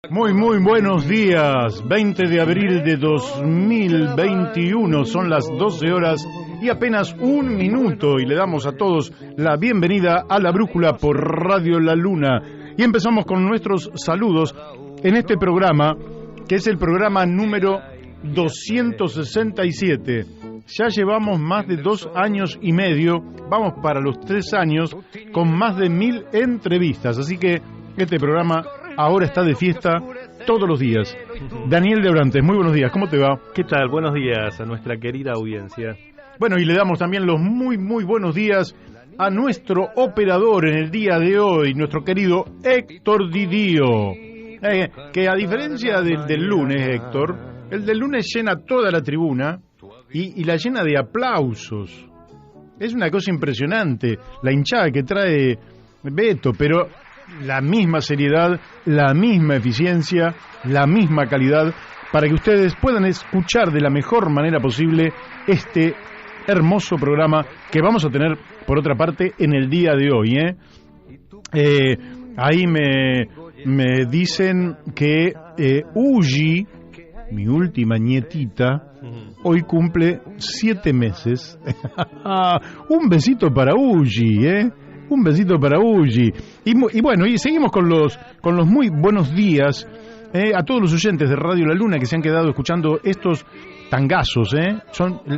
Muy buenos días, 20 de abril de 2021, son las 12 horas y apenas un minuto y le damos a todos la bienvenida a La Brújula por Radio La Luna. Y empezamos con nuestros saludos en este programa, que es el programa número 267. Ya llevamos más de 2 años y medio, vamos para los 3 años, con más de 1000 entrevistas, así que este programa ahora está de fiesta todos los días. Daniel de Orantes, muy buenos días, ¿cómo te va? ¿Qué tal? Buenos días a nuestra querida audiencia. Bueno, y le damos también los muy buenos días a nuestro operador en el día de hoy, nuestro querido Héctor Didío. Que a diferencia del lunes, Héctor, el del lunes llena toda la tribuna y la llena de aplausos. Es una cosa impresionante, la hinchada que trae Beto, pero la misma seriedad, la misma eficiencia, la misma calidad, para que ustedes puedan escuchar de la mejor manera posible este hermoso programa que vamos a tener, por otra parte, en el día de hoy. Ahí me dicen que Uji, mi última nietita, hoy cumple 7 meses. Un besito para Uji, Un besito para Uji. Y bueno, y seguimos con los muy buenos días a todos los oyentes de Radio La Luna que se han quedado escuchando estos tangazos.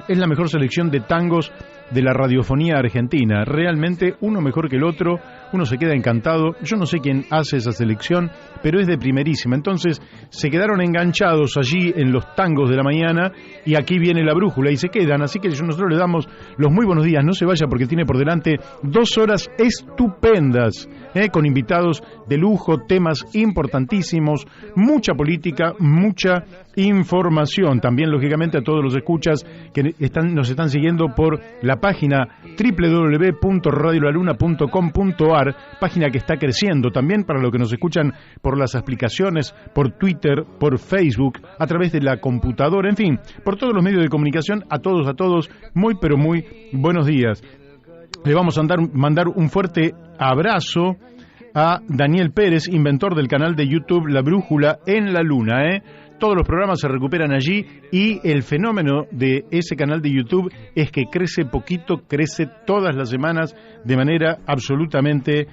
Es la mejor selección de tangos de la radiofonía argentina. Realmente uno mejor que el otro, uno se queda encantado. Yo no sé quién hace esa selección, pero es de primerísima. Entonces se quedaron enganchados allí en los tangos de la mañana y aquí viene La Brújula y se quedan. Así que nosotros le damos los muy buenos días. No se vaya porque tiene por delante 2 horas estupendas, con invitados de lujo, temas importantísimos, mucha política, mucha información. También, lógicamente, a todos los escuchas que nos están siguiendo por la página www.radiolaluna.com.ar, página que está creciendo también para los que nos escuchan por las aplicaciones, por Twitter, por Facebook, a través de la computadora, en fin, por todos los medios de comunicación. A todos, muy buenos días. Le vamos a mandar un fuerte abrazo a Daniel Pérez, inventor del canal de YouTube La Brújula en la Luna. Todos los programas se recuperan allí y el fenómeno de ese canal de YouTube es que crece poquito, crece todas las semanas de manera absolutamente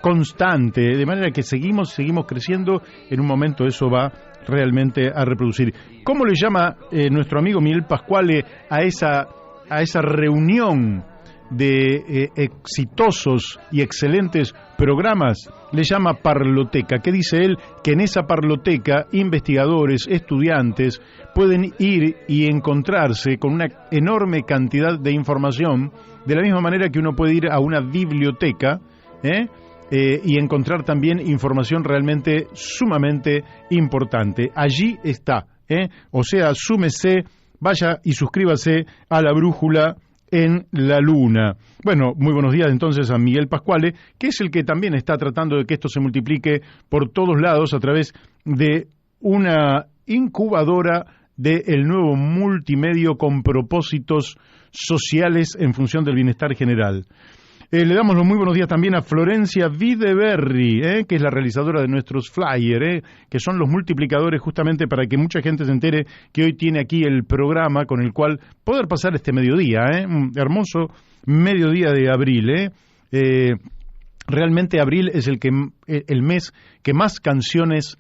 constante, de manera que seguimos creciendo. En un momento eso va realmente a reproducir. ¿Cómo le llama nuestro amigo Miguel Pascuale a esa reunión de exitosos y excelentes programas? Le llama parloteca. ¿Qué dice él? Que en esa parloteca investigadores, estudiantes pueden ir y encontrarse con una enorme cantidad de información, de la misma manera que uno puede ir a una biblioteca y encontrar también información realmente sumamente importante. Allí está, o sea, súmese, vaya y suscríbase a La Brújula en la Luna. Bueno, muy buenos días entonces a Miguel Pascuale, que es el que también está tratando de que esto se multiplique por todos lados a través de una incubadora del nuevo multimedio con propósitos sociales en función del bienestar general. Le damos los muy buenos días también a Florencia Videberry, que es la realizadora de nuestros flyers, que son los multiplicadores justamente para que mucha gente se entere que hoy tiene aquí el programa con el cual poder pasar este mediodía, un hermoso mediodía de abril. Realmente abril es el mes que más canciones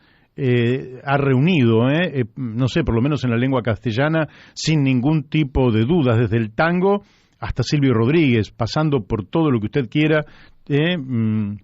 ha reunido, no sé, por lo menos en la lengua castellana, sin ningún tipo de dudas, desde el tango hasta Silvio Rodríguez, pasando por todo lo que usted quiera,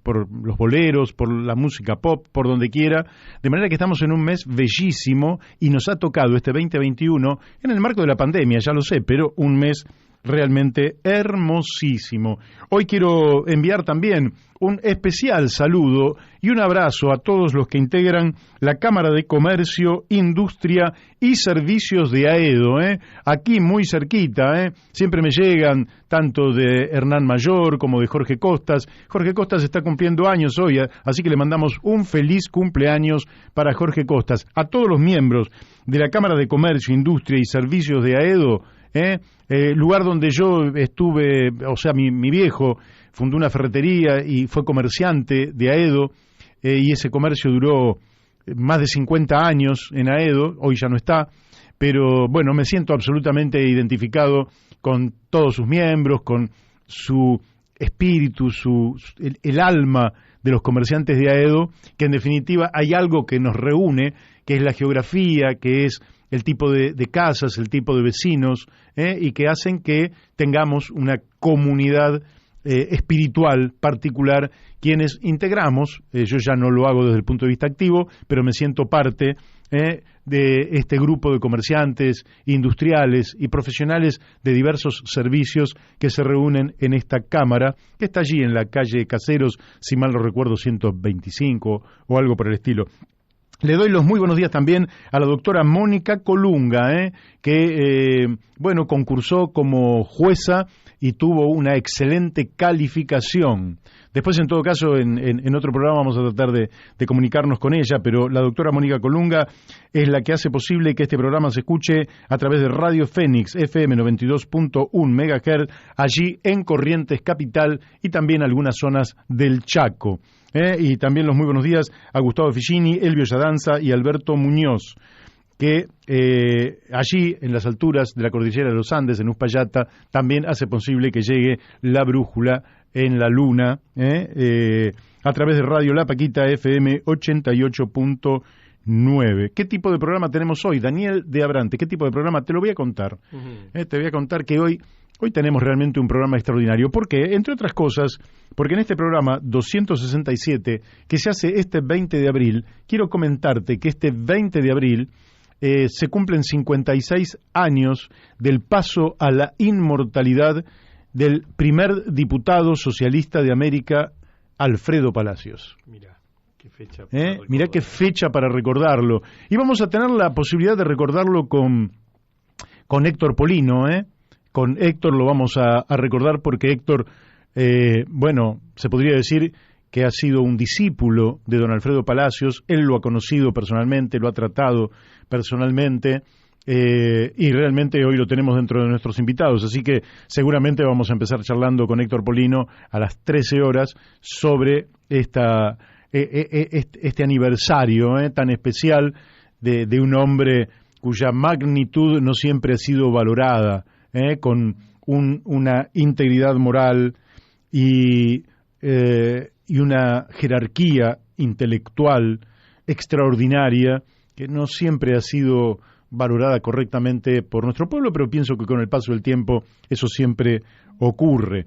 por los boleros, por la música pop, por donde quiera, de manera que estamos en un mes bellísimo y nos ha tocado este 2021, en el marco de la pandemia, ya lo sé, pero un mes realmente hermosísimo. Hoy quiero enviar también un especial saludo y un abrazo a todos los que integran la Cámara de Comercio, Industria y Servicios de AEDO, aquí muy cerquita, siempre me llegan tanto de Hernán Mayor como de Jorge Costas. Jorge Costas está cumpliendo años hoy, así que le mandamos un feliz cumpleaños para Jorge Costas. A todos los miembros de la Cámara de Comercio, Industria y Servicios de AEDO, lugar donde yo estuve, o sea, mi viejo fundó una ferretería y fue comerciante de AEDO, y ese comercio duró más de 50 años en Aedo, hoy ya no está, pero bueno, me siento absolutamente identificado con todos sus miembros, con su espíritu, el alma de los comerciantes de Aedo, que en definitiva hay algo que nos reúne, que es la geografía, que es el tipo de casas, el tipo de vecinos, y que hacen que tengamos una comunidad espiritual particular, quienes integramos, yo ya no lo hago desde el punto de vista activo, pero me siento parte de este grupo de comerciantes, industriales y profesionales de diversos servicios que se reúnen en esta cámara, que está allí en la calle Caseros, si mal no recuerdo, 125 o algo por el estilo. Le doy los muy buenos días también a la doctora Mónica Colunga, que concursó como jueza y tuvo una excelente calificación. Después, en todo caso, en otro programa vamos a tratar de comunicarnos con ella, pero la doctora Mónica Colunga es la que hace posible que este programa se escuche a través de Radio Fénix, FM 92.1 MHz, allí en Corrientes Capital y también algunas zonas del Chaco. Y también los muy buenos días a Gustavo Ficini, Elvio Yadanza y Alberto Muñoz, que allí en las alturas de la cordillera de los Andes, en Uspallata, también hace posible que llegue la brújula en la luna, a través de Radio La Paquita FM 88.9. ¿Qué tipo de programa tenemos hoy? Daniel de Abrante, ¿qué tipo de programa? Te lo voy a contar. Te voy a contar que hoy tenemos realmente un programa extraordinario. ¿Por qué? Entre otras cosas, porque en este programa 267, que se hace este 20 de abril, quiero comentarte que este 20 de abril se cumplen 56 años del paso a la inmortalidad del primer diputado socialista de América, Alfredo Palacios. Mirá, qué fecha. Mirá qué fecha para recordarlo. Y vamos a tener la posibilidad de recordarlo con Héctor Polino, Con Héctor lo vamos a recordar porque Héctor, se podría decir que ha sido un discípulo de don Alfredo Palacios. Él lo ha conocido personalmente, lo ha tratado personalmente, y realmente hoy lo tenemos dentro de nuestros invitados, así que seguramente vamos a empezar charlando con Héctor Polino a las 13 horas sobre este aniversario tan especial de un hombre cuya magnitud no siempre ha sido valorada, con una integridad moral y una jerarquía intelectual extraordinaria que no siempre ha sido valorada correctamente por nuestro pueblo, pero pienso que con el paso del tiempo eso siempre ocurre.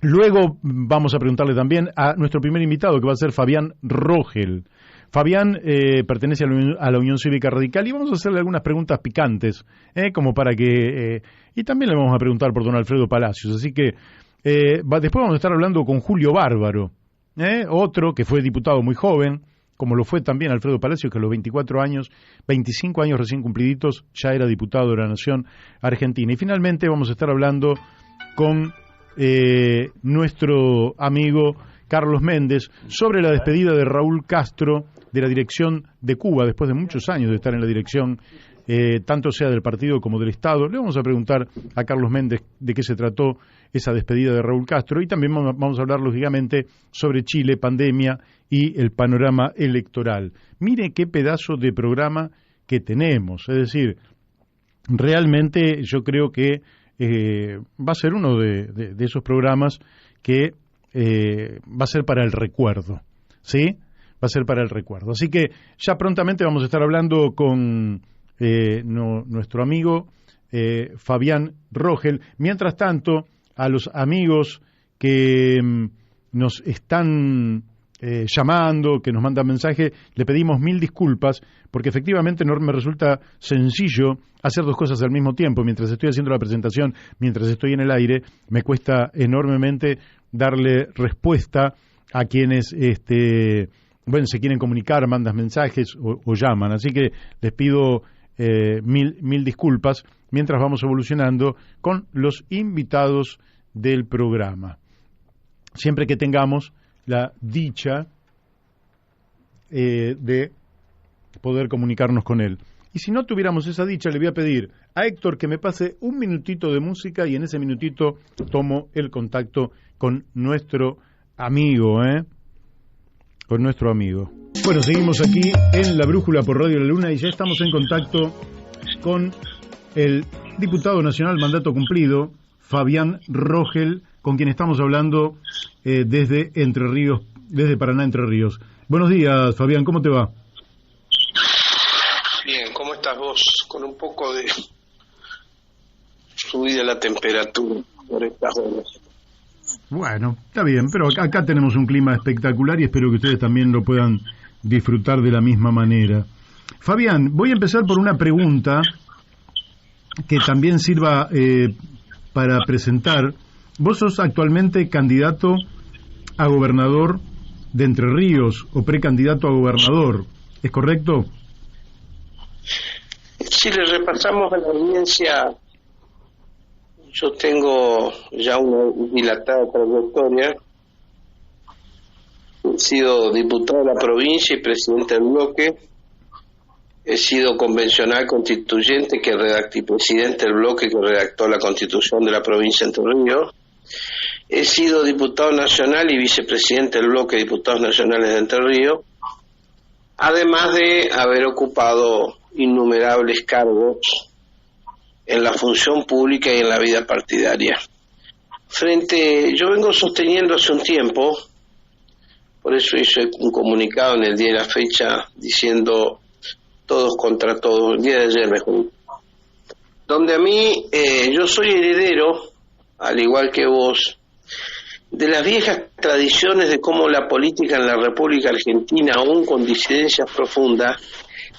Luego vamos a preguntarle también a nuestro primer invitado, que va a ser Fabián Rogel. Fabián pertenece a la Unión Cívica Radical y vamos a hacerle algunas preguntas picantes, como para que... y también le vamos a preguntar por don Alfredo Palacios, así que después vamos a estar hablando con Julio Bárbaro, otro que fue diputado muy joven, como lo fue también Alfredo Palacios, que a los 25 años recién cumpliditos, ya era diputado de la Nación Argentina. Y finalmente vamos a estar hablando con nuestro amigo Carlos Méndez sobre la despedida de Raúl Castro de la dirección de Cuba, después de muchos años de estar en la dirección, tanto sea del partido como del Estado. Le vamos a preguntar a Carlos Méndez de qué se trató esa despedida de Raúl Castro, y también vamos a hablar lógicamente sobre Chile, pandemia y el panorama electoral. Mire qué pedazo de programa que tenemos, es decir, realmente yo creo que va a ser uno de esos programas que va a ser para el recuerdo, ¿sí? Va a ser para el recuerdo. Así que ya prontamente vamos a estar hablando con nuestro amigo Fabián Rogel. Mientras tanto, a los amigos que nos están llamando, que nos mandan mensaje, le pedimos 1000 disculpas, porque efectivamente no me resulta sencillo hacer dos cosas al mismo tiempo. Mientras estoy haciendo la presentación, mientras estoy en el aire, me cuesta enormemente darle respuesta a quienes se quieren comunicar, mandan mensajes o llaman. Así que les pido mil disculpas mientras vamos evolucionando con los invitados del programa. Siempre que tengamos la dicha de poder comunicarnos con él. Y si no tuviéramos esa dicha, le voy a pedir a Héctor que me pase un minutito de música y en ese minutito tomo el contacto con nuestro amigo, con nuestro amigo. Bueno, seguimos aquí en La Brújula por Radio La Luna y ya estamos en contacto con el diputado nacional mandato cumplido, Fabián Rogel, con quien estamos hablando desde Entre Ríos, desde Paraná, Entre Ríos. Buenos días, Fabián, ¿cómo te va? Bien, ¿cómo estás vos? Con un poco de subida la temperatura por estas horas. Bueno, está bien, pero acá tenemos un clima espectacular y espero que ustedes también lo puedan disfrutar de la misma manera. Fabián, voy a empezar por una pregunta que también sirva para presentar. Vos sos actualmente candidato a gobernador de Entre Ríos o precandidato a gobernador, ¿es correcto? Si le repasamos a la audiencia, yo tengo ya una dilatada trayectoria. He sido diputado de la provincia y presidente del bloque. He sido convencional constituyente y presidente del bloque que redactó la Constitución de la provincia de Entre Ríos. He sido diputado nacional y vicepresidente del bloque de diputados nacionales de Entre Ríos, además de haber ocupado innumerables cargos en la función pública y en la vida partidaria. Yo vengo sosteniendo hace un tiempo, por eso hice un comunicado en el día de la fecha diciendo todos contra todos, el día de ayer mejor, donde a mí, yo soy heredero, al igual que vos, de las viejas tradiciones de cómo la política en la República Argentina, aún con disidencias profundas,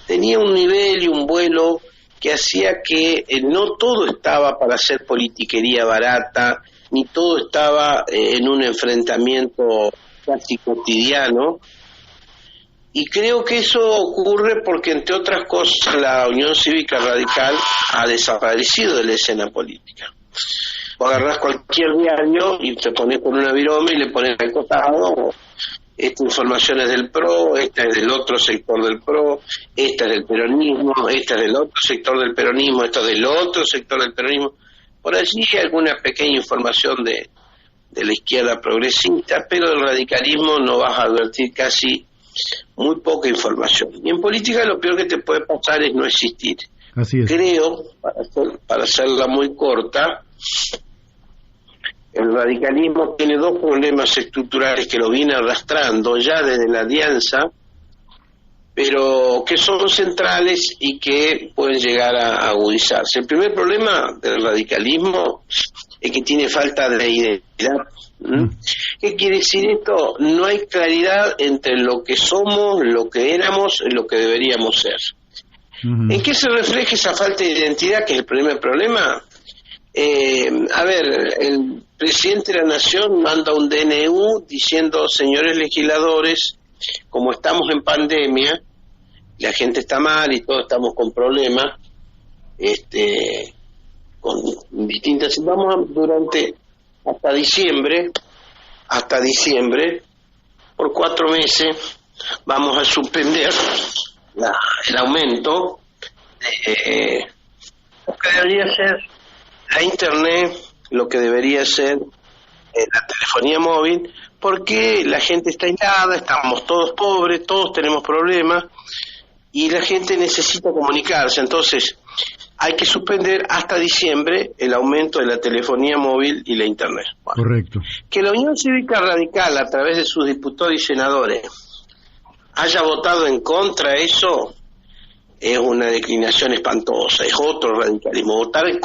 tenía un nivel y un vuelo que hacía que no todo estaba para hacer politiquería barata, ni todo estaba en un enfrentamiento casi cotidiano. Y creo que eso ocurre porque, entre otras cosas, la Unión Cívica Radical ha desaparecido de la escena política. O agarrás cualquier diario y te pones con una virome y le pones al costado: esta información es del PRO, esta es del otro sector del PRO, esta es del peronismo, esta es del otro sector del peronismo, esta es del otro sector del peronismo. Por allí hay alguna pequeña información de la izquierda progresista, pero del radicalismo no vas a advertir casi muy poca información. Y en política lo peor que te puede pasar es no existir. Así es. Creo, para hacerla muy corta, el radicalismo tiene dos problemas estructurales que lo viene arrastrando ya desde la alianza, pero que son centrales y que pueden llegar a agudizarse. El primer problema del radicalismo es que tiene falta de identidad. ¿Qué quiere decir esto? No hay claridad entre lo que somos, lo que éramos y lo que deberíamos ser. ¿En qué se refleja esa falta de identidad, que es el primer problema? El presidente de la Nación manda un DNU diciendo: señores legisladores, como estamos en pandemia, la gente está mal y todos estamos con problemas, con distintas, durante hasta diciembre, por 4 meses, vamos a suspender el aumento de lo que debería ser la internet, lo que debería ser la telefonía móvil, porque la gente está aislada, estamos todos pobres, todos tenemos problemas y la gente necesita comunicarse. Entonces hay que suspender hasta diciembre el aumento de la telefonía móvil y la internet. Bueno, correcto. Que la Unión Cívica Radical, a través de sus diputados y senadores, haya votado en contra de eso es una declinación espantosa, es otro radicalismo. Votar en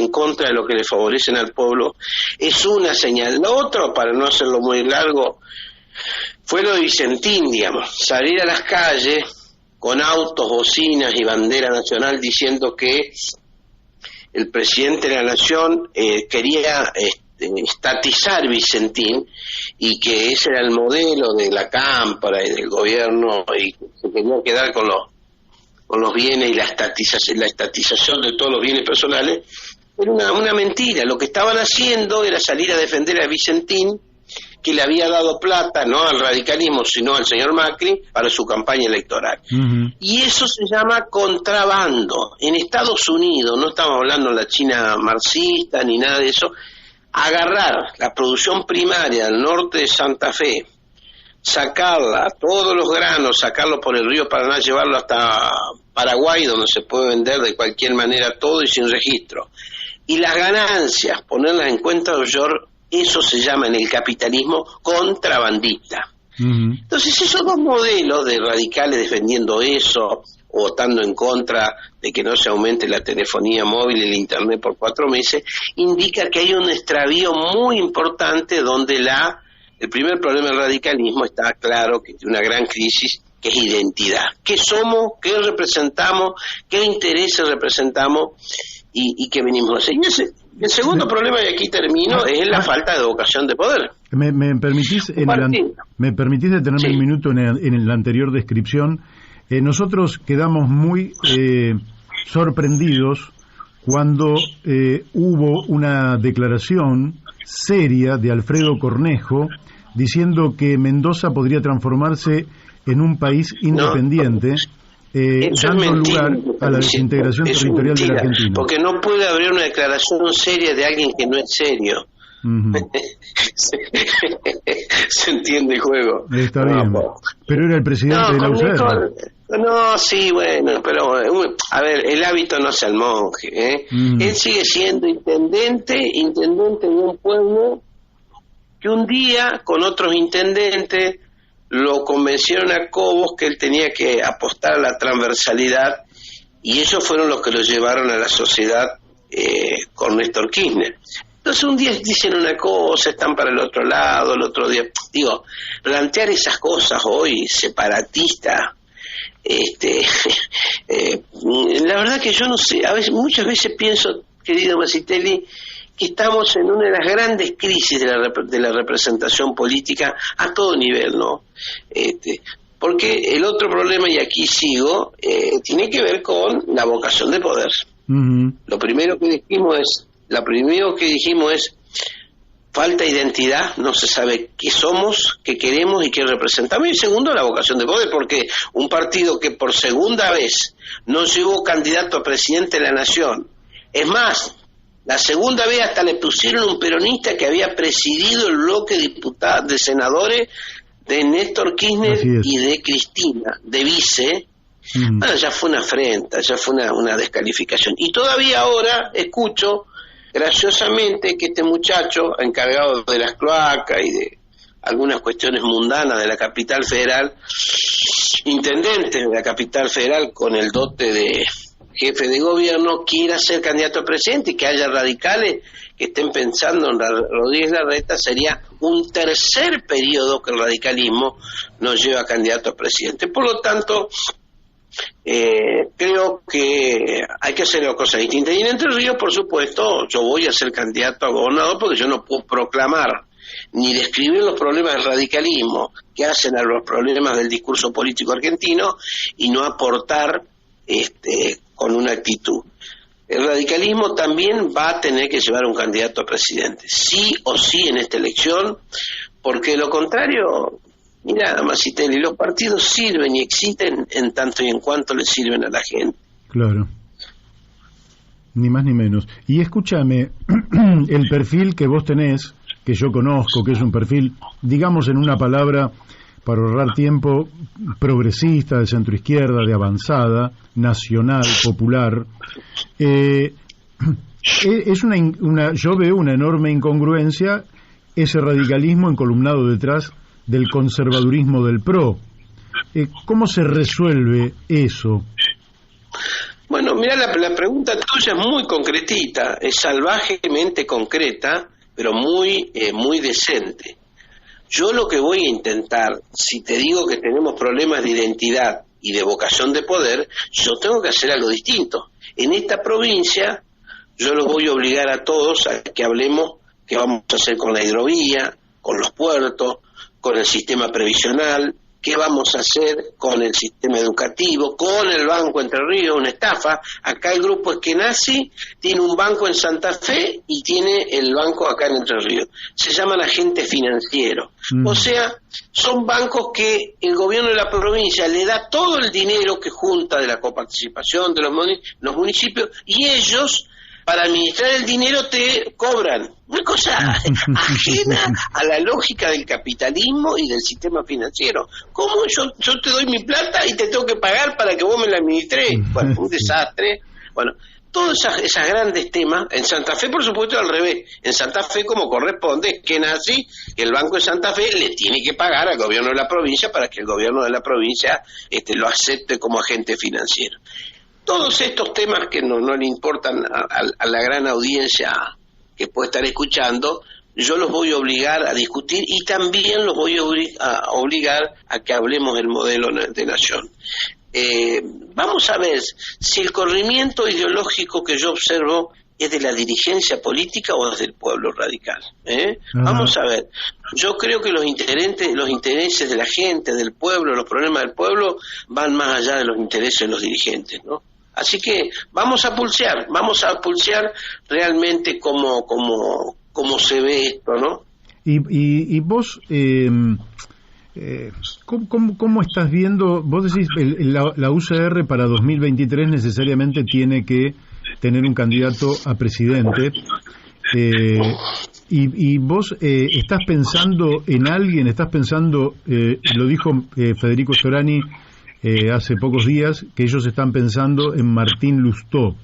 contra de lo que le favorecen al pueblo es una señal. Lo otro, para no hacerlo muy largo, fue lo de Vicentín, digamos, salir a las calles con autos, bocinas y bandera nacional diciendo que el presidente de la Nación quería estatizar Vicentín y que ese era el modelo de la Cámpara y del gobierno y se quería quedar con los bienes y la estatización de todos los bienes personales. Era una mentira. Lo que estaban haciendo era salir a defender a Vicentín, que le había dado plata no al radicalismo sino al señor Macri para su campaña electoral. Y eso se llama contrabando. En Estados Unidos, no estamos hablando de la China marxista ni nada de eso, agarrar la producción primaria del norte de Santa Fe, sacarla, todos los granos, sacarlos por el río Paraná, llevarlo hasta Paraguay, donde se puede vender de cualquier manera todo y sin registro. Y las ganancias, ponerlas en cuenta offshore, eso se llama en el capitalismo contrabandista. Entonces esos dos modelos de radicales defendiendo eso, o votando en contra de que no se aumente la telefonía móvil y el internet por 4 meses, indica que hay un extravío muy importante donde el primer problema del radicalismo está claro que tiene una gran crisis, que es identidad. ¿Qué somos? ¿Qué representamos? ¿Qué intereses representamos? ¿Y qué venimos a hacer? Y el segundo problema, y aquí termino, es la falta de vocación de poder. ¿Me permitís detenerme un minuto en la anterior descripción? Nosotros quedamos muy sorprendidos cuando hubo una declaración seria de Alfredo Cornejo diciendo que Mendoza podría transformarse en un país independiente, dando lugar a la desintegración territorial de la Argentina. Porque no puede haber una declaración seria de alguien que no es serio. Se entiende el juego. Está bien, pero era el presidente de la UCR. No, sí, bueno, pero a ver, el hábito no hace al monje, ¿eh? Él sigue siendo intendente de un pueblo que un día con otros intendentes lo convencieron a Cobos que él tenía que apostar a la transversalidad, y ellos fueron los que lo llevaron a la sociedad con Néstor Kirchner. Entonces un día dicen una cosa, están para el otro lado, el otro día, digo, plantear esas cosas hoy, separatista, la verdad que yo no sé, muchas veces pienso, querido Masitelli, que estamos en una de las grandes crisis de la representación política a todo nivel, ¿no? Porque el otro problema, y aquí sigo, tiene que ver con la vocación de poder. Lo primero que dijimos es falta identidad, no se sabe qué somos, qué queremos y qué representamos. Y segundo, la vocación de poder, porque un partido que por segunda vez no llevó candidato a presidente de la nación, es más, la segunda vez hasta le pusieron un peronista que había presidido el bloque de senadores de Néstor Kirchner y de Cristina, de vice. Bueno, ya fue una afrenta, ya fue una descalificación. Y todavía ahora escucho graciosamente que este muchacho encargado de las cloacas y de algunas cuestiones mundanas de la capital federal, intendente de la capital federal con el dote de jefe de gobierno, quiera ser candidato a presidente, y que haya radicales que estén pensando en Rodríguez Larreta, sería un tercer periodo que el radicalismo nos lleva a candidato a presidente. Por lo tanto, creo que hay que hacer las cosas distintas. Y en Entre Ríos, por supuesto, yo voy a ser candidato a gobernador, porque yo no puedo proclamar ni describir los problemas del radicalismo que hacen a los problemas del discurso político argentino y no aportar con una actitud. El radicalismo también va a tener que llevar un candidato a presidente, sí o sí, en esta elección, porque de lo contrario, mira, Masitelli, los partidos sirven y existen en tanto y en cuanto le sirven a la gente. Claro, ni más ni menos. Y escúchame, el perfil que vos tenés, que yo conozco, que es un perfil, digamos en una palabra, para ahorrar tiempo, progresista, de centroizquierda, de avanzada, nacional, popular, es yo veo una enorme incongruencia, ese radicalismo encolumnado detrás del conservadurismo del PRO. ¿Cómo se resuelve eso? Bueno, mira, la pregunta tuya es muy concretita, es salvajemente concreta, pero muy decente. Yo lo que voy a intentar, si te digo que tenemos problemas de identidad y de vocación de poder, yo tengo que hacer algo distinto. En esta provincia, yo los voy a obligar a todos a que hablemos qué vamos a hacer con la hidrovía, con los puertos, con el sistema previsional, qué vamos a hacer con el sistema educativo, con el Banco Entre Ríos, una estafa. Acá el grupo Eskenazi tiene un banco en Santa Fe y tiene el banco acá en Entre Ríos. Se llaman agentes financieros. O sea, son bancos que el gobierno de la provincia le da todo el dinero que junta de la coparticipación de los municipios, y ellos para administrar el dinero te cobran. Una cosa ajena a la lógica del capitalismo y del sistema financiero. ¿Cómo yo te doy mi plata y te tengo que pagar para que vos me la administres? Bueno, un desastre. Bueno, todos esos grandes temas, en Santa Fe por supuesto al revés, en Santa Fe como corresponde, que nace, que el Banco de Santa Fe le tiene que pagar al gobierno de la provincia para que el gobierno de la provincia lo acepte como agente financiero. Todos estos temas que no le importan a la gran audiencia que puede estar escuchando, yo los voy a obligar a discutir y también los voy a obligar a que hablemos del modelo de nación. Vamos a ver si el corrimiento ideológico que yo observo es de la dirigencia política o es del pueblo radical. Vamos a ver. Yo creo que los intereses de la gente, del pueblo, los problemas del pueblo van más allá de los intereses de los dirigentes, ¿no? Así que vamos a pulsear realmente cómo se ve esto, ¿no? Y vos, ¿cómo estás viendo? Vos decís, la UCR para 2023 necesariamente tiene que tener un candidato a presidente, y vos estás pensando en alguien, lo dijo Federico Storani hace pocos días, que ellos están pensando en Martín Lustó.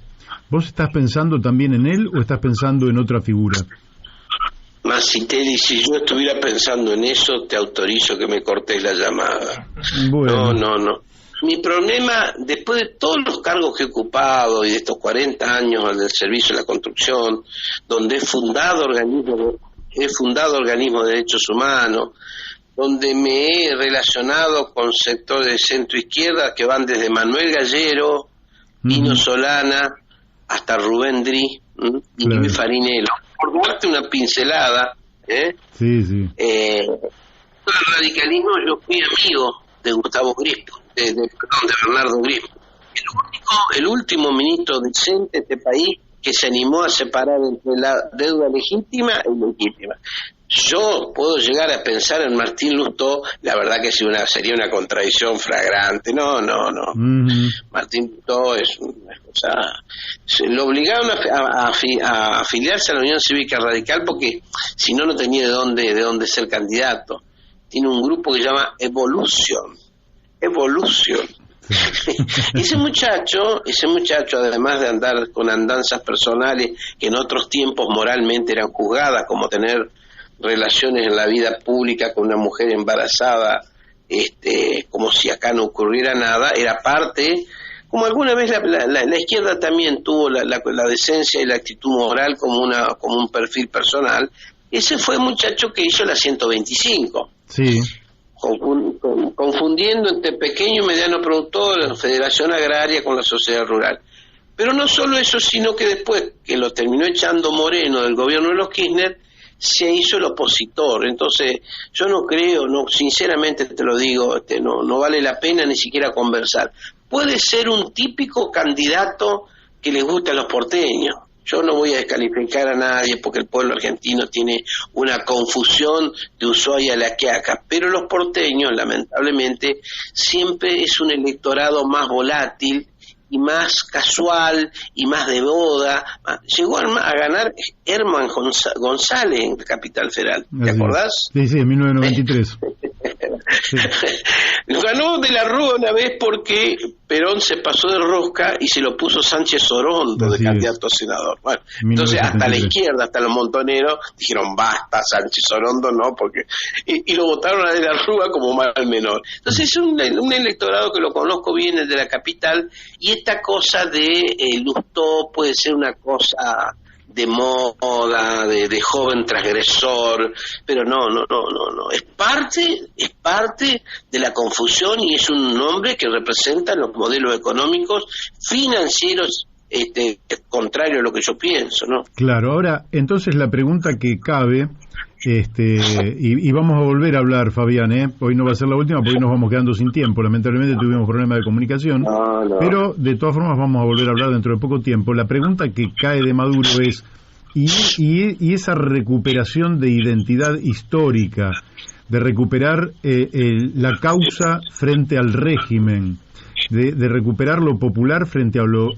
¿Vos estás pensando también en él o estás pensando en otra figura? Masitelli, si yo estuviera pensando en eso, te autorizo que me cortes la llamada. Bueno. No. Mi problema, después de todos los cargos que he ocupado y de estos 40 años al del servicio de la construcción, donde he fundado organismos de derechos humanos, donde me he relacionado con sectores de centro-izquierda que van desde Manuel Gallero, Nino Solana, hasta Rubén Dri y Luis Farinello. Por darte una pincelada, Sí. el radicalismo, yo fui amigo de Gustavo Grispo, de Bernardo Grispo, el último ministro decente de este país que se animó a separar entre la deuda legítima e ilegítima. Yo puedo llegar a pensar en Martín Lustó, la verdad que sería una contradicción flagrante. No. Martín Lustó es una cosa. Lo obligaron a afiliarse a la Unión Cívica Radical porque si no tenía de dónde ser candidato. Tiene un grupo que se llama Evolución. Ese muchacho, además de andar con andanzas personales que en otros tiempos moralmente eran juzgadas, como tener relaciones en la vida pública con una mujer embarazada, como si acá no ocurriera nada, era parte, como alguna vez la izquierda también tuvo la decencia y la actitud moral como un perfil personal. Ese fue el muchacho que hizo la 125. Sí. Confundiendo entre pequeño y mediano productor, la Federación Agraria con la sociedad rural. Pero no solo eso, sino que después que lo terminó echando Moreno del gobierno de los Kirchner, se hizo el opositor. Entonces yo no creo, sinceramente te lo digo, no vale la pena ni siquiera conversar. Puede ser un típico candidato que les gusta a los porteños. Yo no voy a descalificar a nadie porque el pueblo argentino tiene una confusión de Ushuaia a La Quiaca, pero los porteños, lamentablemente, siempre es un electorado más volátil y más casual y más de boda. Llegó a ganar Herman González en Capital Federal, ¿te acordás? Sí, en 1993. Sí. Ganó de la Rúa una vez porque Perón se pasó de rosca y se lo puso Sánchez Orondo de candidato a senador. Bueno, entonces hasta la izquierda, hasta los montoneros dijeron basta Sánchez Orondo, no, porque y lo votaron a de la Rúa como mal menor. Entonces es un electorado que lo conozco bien, el de la capital, y esta cosa de Lustó puede ser una cosa de moda, de joven transgresor, pero no, es parte de la confusión y es un nombre que representa los modelos económicos, financieros, contrario a lo que yo pienso, ¿no? Claro, ahora, entonces la pregunta que cabe, y vamos a volver a hablar, Fabián, hoy no va a ser la última porque hoy nos vamos quedando sin tiempo, lamentablemente tuvimos problemas de comunicación, pero de todas formas vamos a volver a hablar dentro de poco tiempo. La pregunta que cae de Maduro es, y esa recuperación de identidad histórica, de recuperar la causa frente al régimen, de recuperar lo popular frente a lo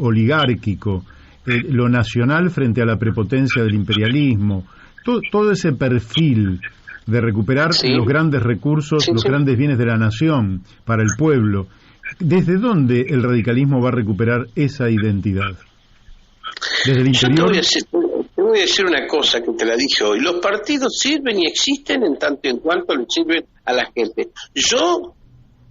oligárquico, lo nacional frente a la prepotencia del imperialismo, todo ese perfil de recuperar los grandes recursos, los grandes bienes de la nación para el pueblo. ¿Desde dónde el radicalismo va a recuperar esa identidad? ¿Desde el interior? Te voy a decir una cosa que te la dije hoy. Los partidos sirven y existen en tanto y en cuanto le sirven a la gente. Yo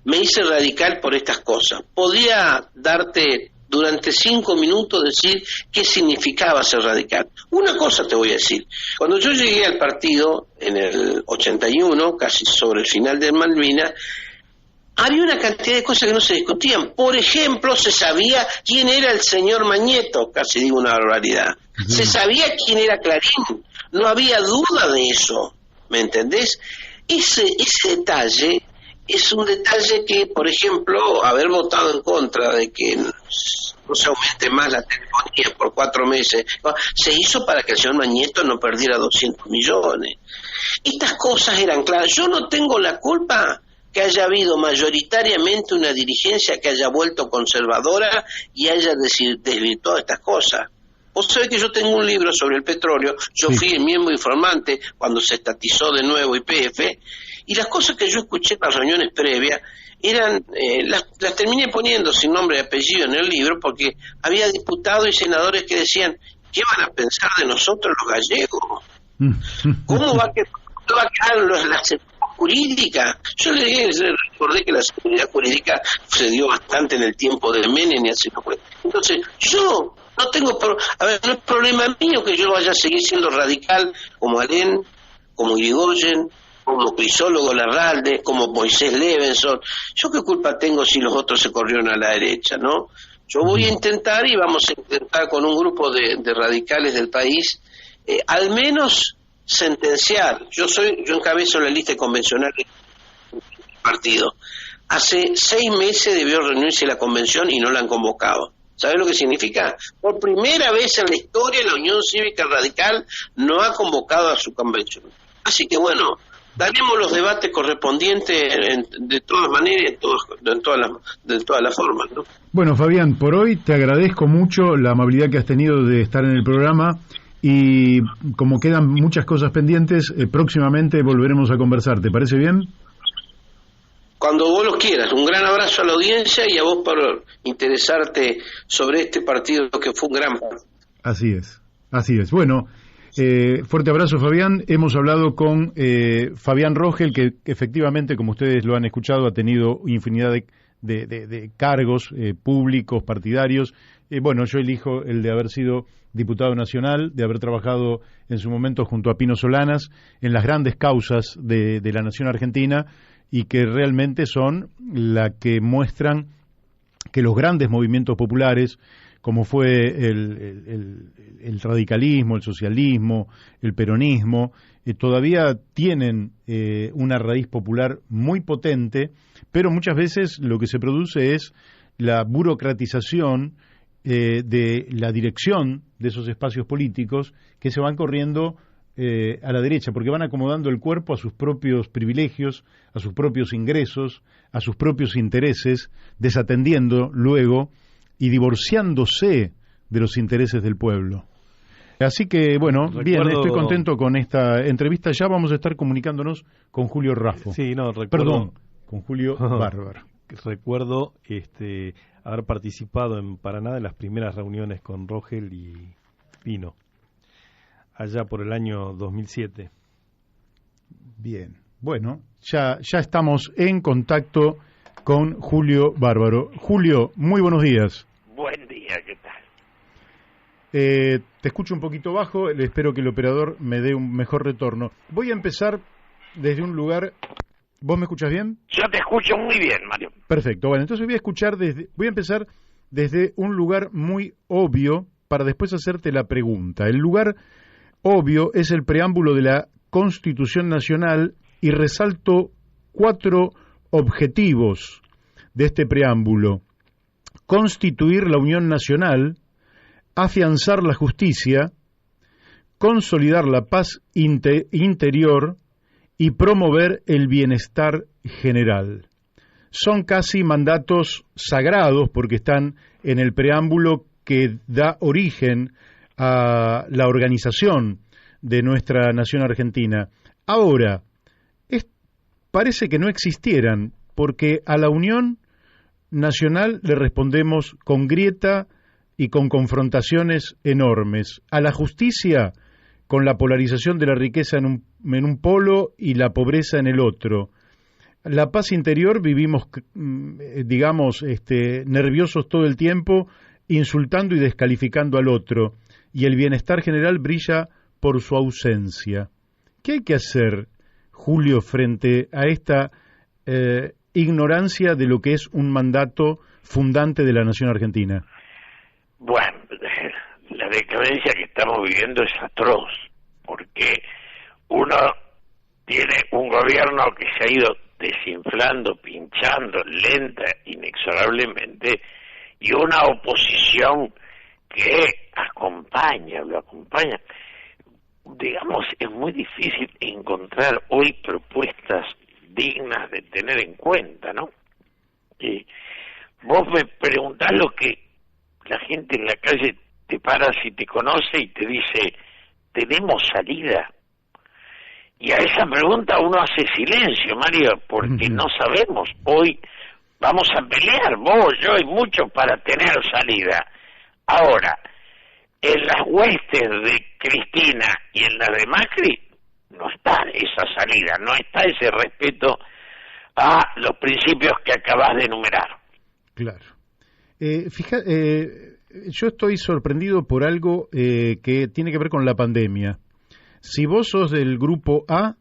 me hice radical por estas cosas. Podía darte durante 5 minutos decir qué significaba ser radical. Una cosa te voy a decir. Cuando yo llegué al partido en el 81, casi sobre el final de Malvinas, había una cantidad de cosas que no se discutían. Por ejemplo, se sabía quién era el señor Mañeto, casi digo una barbaridad. Se sabía quién era Clarín. No había duda de eso. ¿Me entendés? Ese detalle es un detalle que, por ejemplo, haber votado en contra de que no se aumente más la telefonía por 4 meses, se hizo para que el señor Mañeto no perdiera 200 millones. Estas cosas eran claras. Yo no tengo la culpa que haya habido mayoritariamente una dirigencia que haya vuelto conservadora y haya desvirtuado estas cosas. Vos sabés que yo tengo un libro sobre el petróleo, yo fui miembro informante cuando se estatizó de nuevo YPF, y las cosas que yo escuché en las reuniones previas eran, las terminé poniendo sin nombre y apellido en el libro, porque había diputados y senadores que decían, ¿qué van a pensar de nosotros los gallegos? ¿Cómo va a quedar la seguridad jurídica? Yo le recordé que la seguridad jurídica se dio bastante en el tiempo de Menem y así no fue. Entonces, yo no tengo, no es problema mío que yo vaya a seguir siendo radical como Alén, como Irigoyen, como Crisólogo Larralde, como Moisés Levenson. ¿Yo qué culpa tengo si los otros se corrieron a la derecha, no? Yo voy a intentar, y vamos a intentar con un grupo de radicales del país, al menos sentenciar. Yo encabezo la lista convencional del partido. Hace 6 meses debió reunirse la convención y no la han convocado. ¿Sabes lo que significa? Por primera vez en la historia la Unión Cívica Radical no ha convocado a su convención. Así que bueno, daremos los debates correspondientes de todas maneras, de todas las formas, ¿no? Bueno, Fabián, por hoy te agradezco mucho la amabilidad que has tenido de estar en el programa, y como quedan muchas cosas pendientes, próximamente volveremos a conversar. ¿Te parece bien? Cuando vos lo quieras. Un gran abrazo a la audiencia y a vos por interesarte sobre este partido que fue un gran partido. Así es. Bueno, fuerte abrazo, Fabián. Hemos hablado con Fabián Rogel, que efectivamente, como ustedes lo han escuchado, ha tenido infinidad de cargos públicos, partidarios. Bueno, yo elijo el de haber sido diputado nacional, de haber trabajado en su momento junto a Pino Solanas en las grandes causas de la nación argentina, y que realmente son la que muestran que los grandes movimientos populares, como fue el radicalismo, el socialismo, el peronismo, todavía tienen una raíz popular muy potente, pero muchas veces lo que se produce es la burocratización de la dirección de esos espacios políticos, que se van corriendo a la derecha, porque van acomodando el cuerpo a sus propios privilegios, a sus propios ingresos, a sus propios intereses, desatendiendo luego y divorciándose de los intereses del pueblo. Así que, bueno, bien, estoy contento con esta entrevista. Ya vamos a estar comunicándonos con Julio Raffo. Perdón, con Julio Bárbaro. Recuerdo haber participado en Paraná de las primeras reuniones con Rogel y Pino, allá por el año 2007. Bien, bueno, ya estamos en contacto con Julio Bárbaro. Julio, muy buenos días. Buen día, ¿qué tal? Te escucho un poquito bajo, espero que el operador me dé un mejor retorno. Voy a empezar desde un lugar... ¿Vos me escuchás bien? Yo te escucho muy bien, Mario. Perfecto, bueno, entonces voy a empezar desde un lugar muy obvio para después hacerte la pregunta. El lugar obvio es el preámbulo de la Constitución Nacional, y resalto 4 objetivos de este preámbulo: constituir la Unión Nacional, afianzar la justicia, consolidar la paz interior y promover el bienestar general. Son casi mandatos sagrados porque están en el preámbulo que da origen a la organización de nuestra nación argentina. Ahora, parece que no existieran, porque a la Unión Nacional le respondemos con grieta y con confrontaciones enormes. A la justicia, con la polarización de la riqueza en un polo y la pobreza en el otro. La paz interior vivimos, digamos, nerviosos todo el tiempo, insultando y descalificando al otro, y el bienestar general brilla por su ausencia. ¿Qué hay que hacer, Julio, frente a esta ignorancia de lo que es un mandato fundante de la nación argentina? Bueno, la decadencia que estamos viviendo es atroz, porque uno tiene un gobierno que se ha ido desinflando, pinchando, lenta, inexorablemente, y una oposición que lo acompaña. Digamos, es muy difícil encontrar hoy propuestas dignas de tener en cuenta, ¿no? Y vos me preguntás lo que la gente en la calle te para si te conoce y te dice, ¿tenemos salida? Y a esa pregunta uno hace silencio, Mario, porque no sabemos. Hoy vamos a pelear, vos, yo y muchos, para tener salida. Ahora, en las huestes de Cristina y en las de Macri, no está esa salida, no está ese respeto a los principios que acabas de enumerar. Claro. Yo estoy sorprendido por algo que tiene que ver con la pandemia. Si vos sos del grupo A,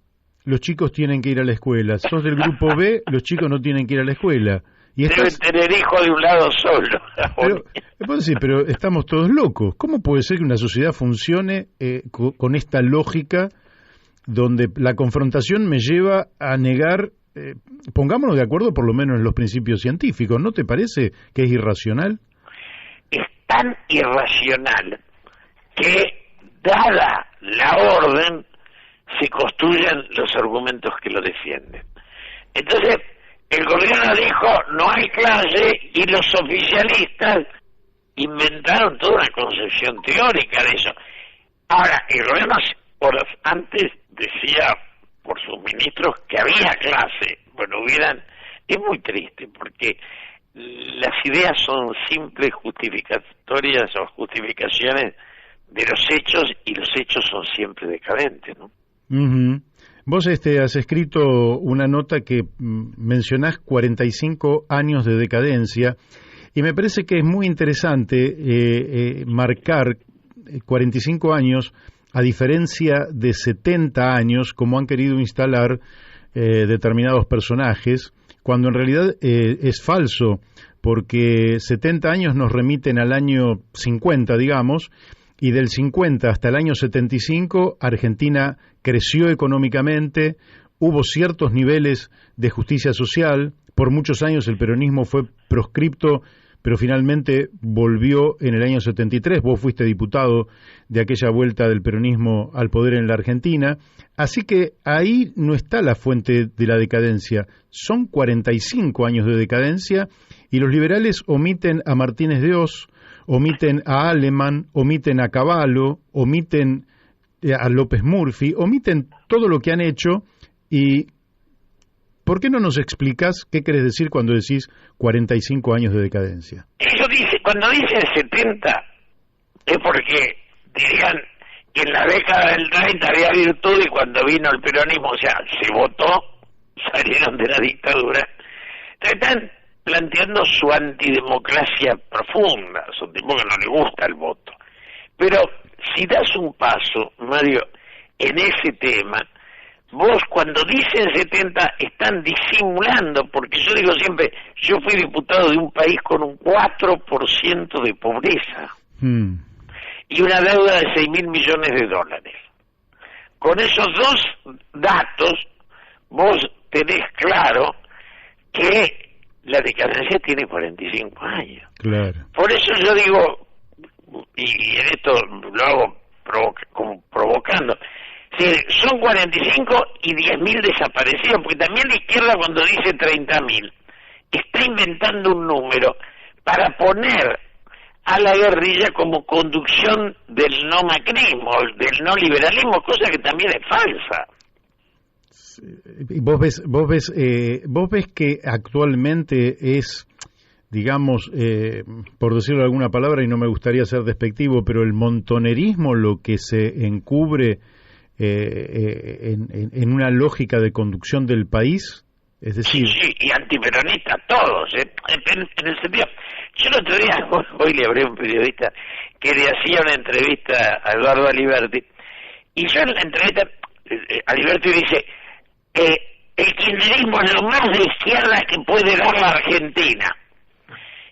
los chicos tienen que ir a la escuela. Si sos del grupo B, los chicos no tienen que ir a la escuela. Y deben tener hijos de un lado solo. Pero estamos todos locos. ¿Cómo puede ser que una sociedad funcione con esta lógica donde la confrontación me lleva a negar, pongámonos de acuerdo por lo menos en los principios científicos? ¿No te parece que es irracional? Es tan irracional que, dada la orden, se construyen los argumentos que lo defienden. Entonces, el gobierno dijo, no hay clase, y los oficialistas inventaron toda una concepción teórica de eso. Ahora, el gobierno horas antes decía por sus ministros que había clase. Bueno, es muy triste, porque las ideas son simples justificatorias o justificaciones de los hechos, y los hechos son siempre decadentes, ¿no? Uh-huh. Vos has escrito una nota que mencionás 45 años de decadencia, y me parece que es muy interesante marcar 45 años a diferencia de 70 años, como han querido instalar determinados personajes, cuando en realidad es falso, porque 70 años nos remiten al año 50, digamos, y del 50 hasta el año 75, Argentina creció económicamente, hubo ciertos niveles de justicia social, por muchos años el peronismo fue proscripto, pero finalmente volvió en el año 73, vos fuiste diputado de aquella vuelta del peronismo al poder en la Argentina, así que ahí no está la fuente de la decadencia, son 45 años de decadencia, y los liberales omiten a Martínez de Oz, omiten a Alemán, omiten a Cavallo, omiten a López Murphy, omiten todo lo que han hecho. Y ¿por qué no nos explicás qué querés decir cuando decís 45 años de decadencia? Eso dice, cuando dicen 70, es porque dirían que en la década del 30 había virtud, y cuando vino el peronismo, o sea, se votó, salieron de la dictadura. Están planteando su antidemocracia profunda, son tipos que no le gusta el voto. Pero si das un paso, Mario, en ese tema, vos cuando dicen 70 están disimulando, porque yo digo siempre, yo fui diputado de un país con un 4% de pobreza y una deuda de 6.000 millones de dólares. Con esos dos datos, vos tenés claro que la decadencia tiene 45 años. Claro. Por eso yo digo, y en esto lo hago provocando, son 45 y 10.000 desaparecidos, porque también la izquierda, cuando dice 30.000, está inventando un número para poner a la guerrilla como conducción del no macrismo, del no liberalismo, cosa que también es falsa. Vos ves que actualmente es, digamos, por decirlo de alguna palabra, y no me gustaría ser despectivo, pero el montonerismo lo que se encubre en una lógica de conducción del país, es decir... Sí, y antiperonistas todos, en el sentido... Yo el otro día, hoy le hablé a un periodista que le hacía una entrevista a Eduardo Aliberti, y yo en la entrevista, Aliberti dice, el kirchnerismo es lo más de izquierda que puede dar la Argentina.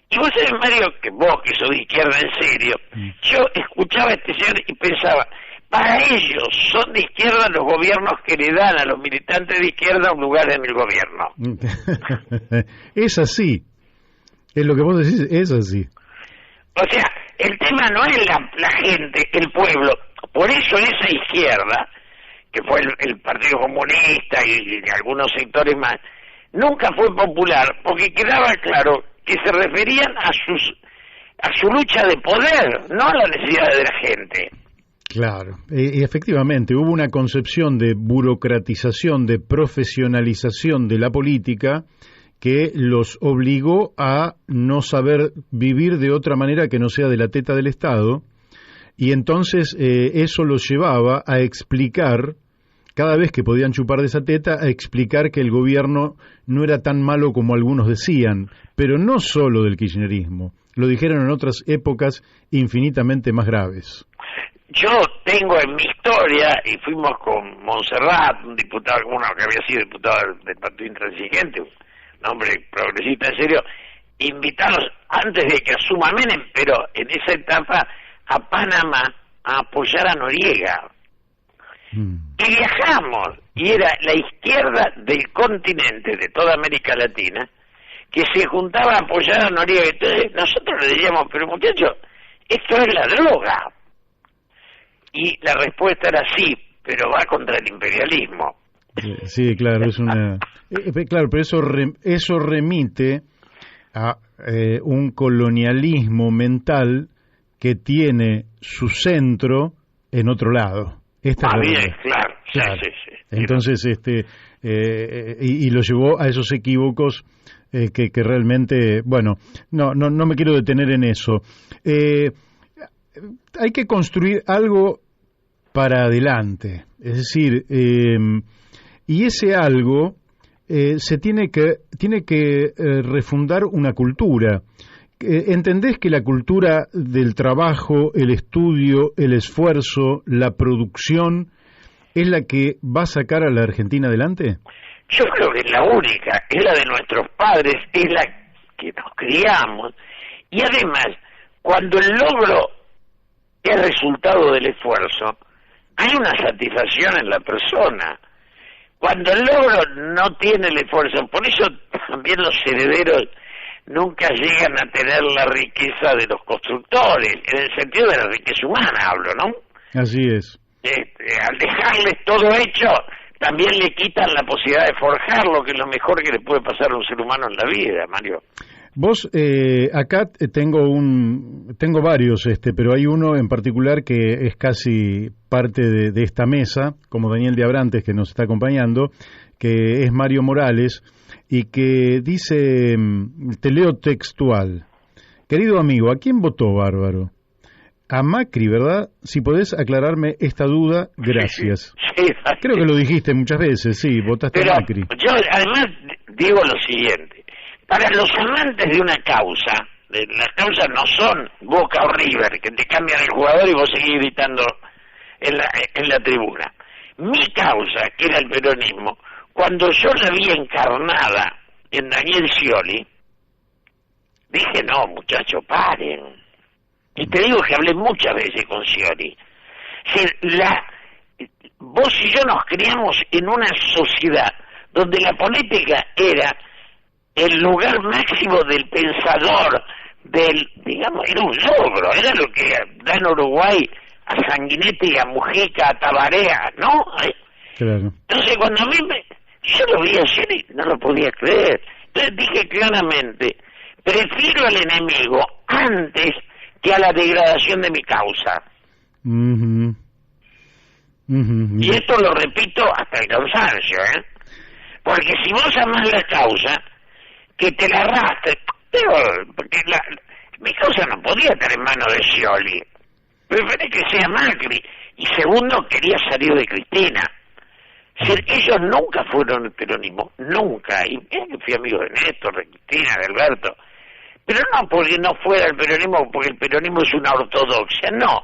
Y vos sabés, Mario, que vos que sos de izquierda en serio, yo escuchaba a este señor y pensaba, para ellos son de izquierda los gobiernos que le dan a los militantes de izquierda un lugar en el gobierno. Es así. Es lo que vos decís, es así. O sea, el tema no es la gente, el pueblo. Por eso esa izquierda, que fue el Partido Comunista y algunos sectores más, nunca fue popular, porque quedaba claro que se referían a su lucha de poder, no a las necesidades de la gente. Claro, y efectivamente hubo una concepción de burocratización, de profesionalización de la política que los obligó a no saber vivir de otra manera que no sea de la teta del Estado, y entonces eso los llevaba a explicar, cada vez que podían chupar de esa teta, a explicar que el gobierno no era tan malo como algunos decían, pero no solo del kirchnerismo, lo dijeron en otras épocas infinitamente más graves. Yo tengo en mi historia, y fuimos con Montserrat, un diputado, uno que había sido diputado del Partido Intransigente, un hombre progresista en serio, invitados antes de que asuma Menem, pero en esa etapa a Panamá a apoyar a Noriega. Y viajamos, y era la izquierda del continente, de toda América Latina, que se juntaba a apoyar a Noriega. Entonces nosotros le decíamos, pero muchachos, esto es la droga. Y la respuesta era sí, pero va contra el imperialismo. Sí, claro, es una... claro, pero eso remite a un colonialismo mental que tiene su centro en otro lado. Bien, claro. Sí. Entonces, y lo llevó a esos equívocos que realmente, bueno, no me quiero detener en eso. Hay que construir algo para adelante, es decir, y ese algo se tiene que refundar una cultura. ¿Entendés que la cultura del trabajo, el estudio, el esfuerzo, la producción es la que va a sacar a la Argentina adelante? Yo creo que es la única, es la de nuestros padres, es la que nos criamos, y además, cuando el logro es resultado del esfuerzo, hay una satisfacción en la persona. Cuando el logro no tiene el esfuerzo, por eso también los herederos nunca llegan a tener la riqueza de los constructores, en el sentido de la riqueza humana hablo, ¿no? Así es. Al dejarles todo hecho, también le quitan la posibilidad de forjarlo, que es lo mejor que le puede pasar a un ser humano en la vida, Mario. Vos, acá tengo varios, pero hay uno en particular que es casi parte de esta mesa, como Daniel de Abrantes, que nos está acompañando, que es Mario Morales, y que dice, te leo textual: querido amigo, ¿a quién votó Bárbaro? A Macri, ¿verdad? Si podés aclararme esta duda, gracias. Sí, creo que lo dijiste muchas veces, sí, votaste a Macri. Yo además digo lo siguiente: para los amantes de una causa, las causas no son Boca o River, que te cambian el jugador y vos seguís gritando en la tribuna. Mi causa, que era el peronismo, cuando yo la vi encarnada en Daniel Scioli, dije, no, muchachos, paren. Y te digo que hablé muchas veces con Scioli. Vos y yo nos criamos en una sociedad donde la política era el lugar máximo del pensador, digamos, era un logro, era lo que da en Uruguay a Sanguinetti, a Mujica, a Tabaré, ¿no? Claro. Entonces cuando a mí yo lo vi ayer y no lo podía creer. Entonces dije claramente, prefiero al enemigo antes que a la degradación de mi causa. Y esto lo repito hasta el cansancio, porque si vos amás la causa, que te la arrastres, porque mi causa no podía estar en manos de Scioli, preferí que sea Macri, y segundo, quería salir de Cristina. Es decir, ellos nunca fueron el peronismo, nunca, y fui amigo de Néstor, de Cristina, de Alberto, pero no porque no fuera el peronismo, porque el peronismo es una ortodoxia, no,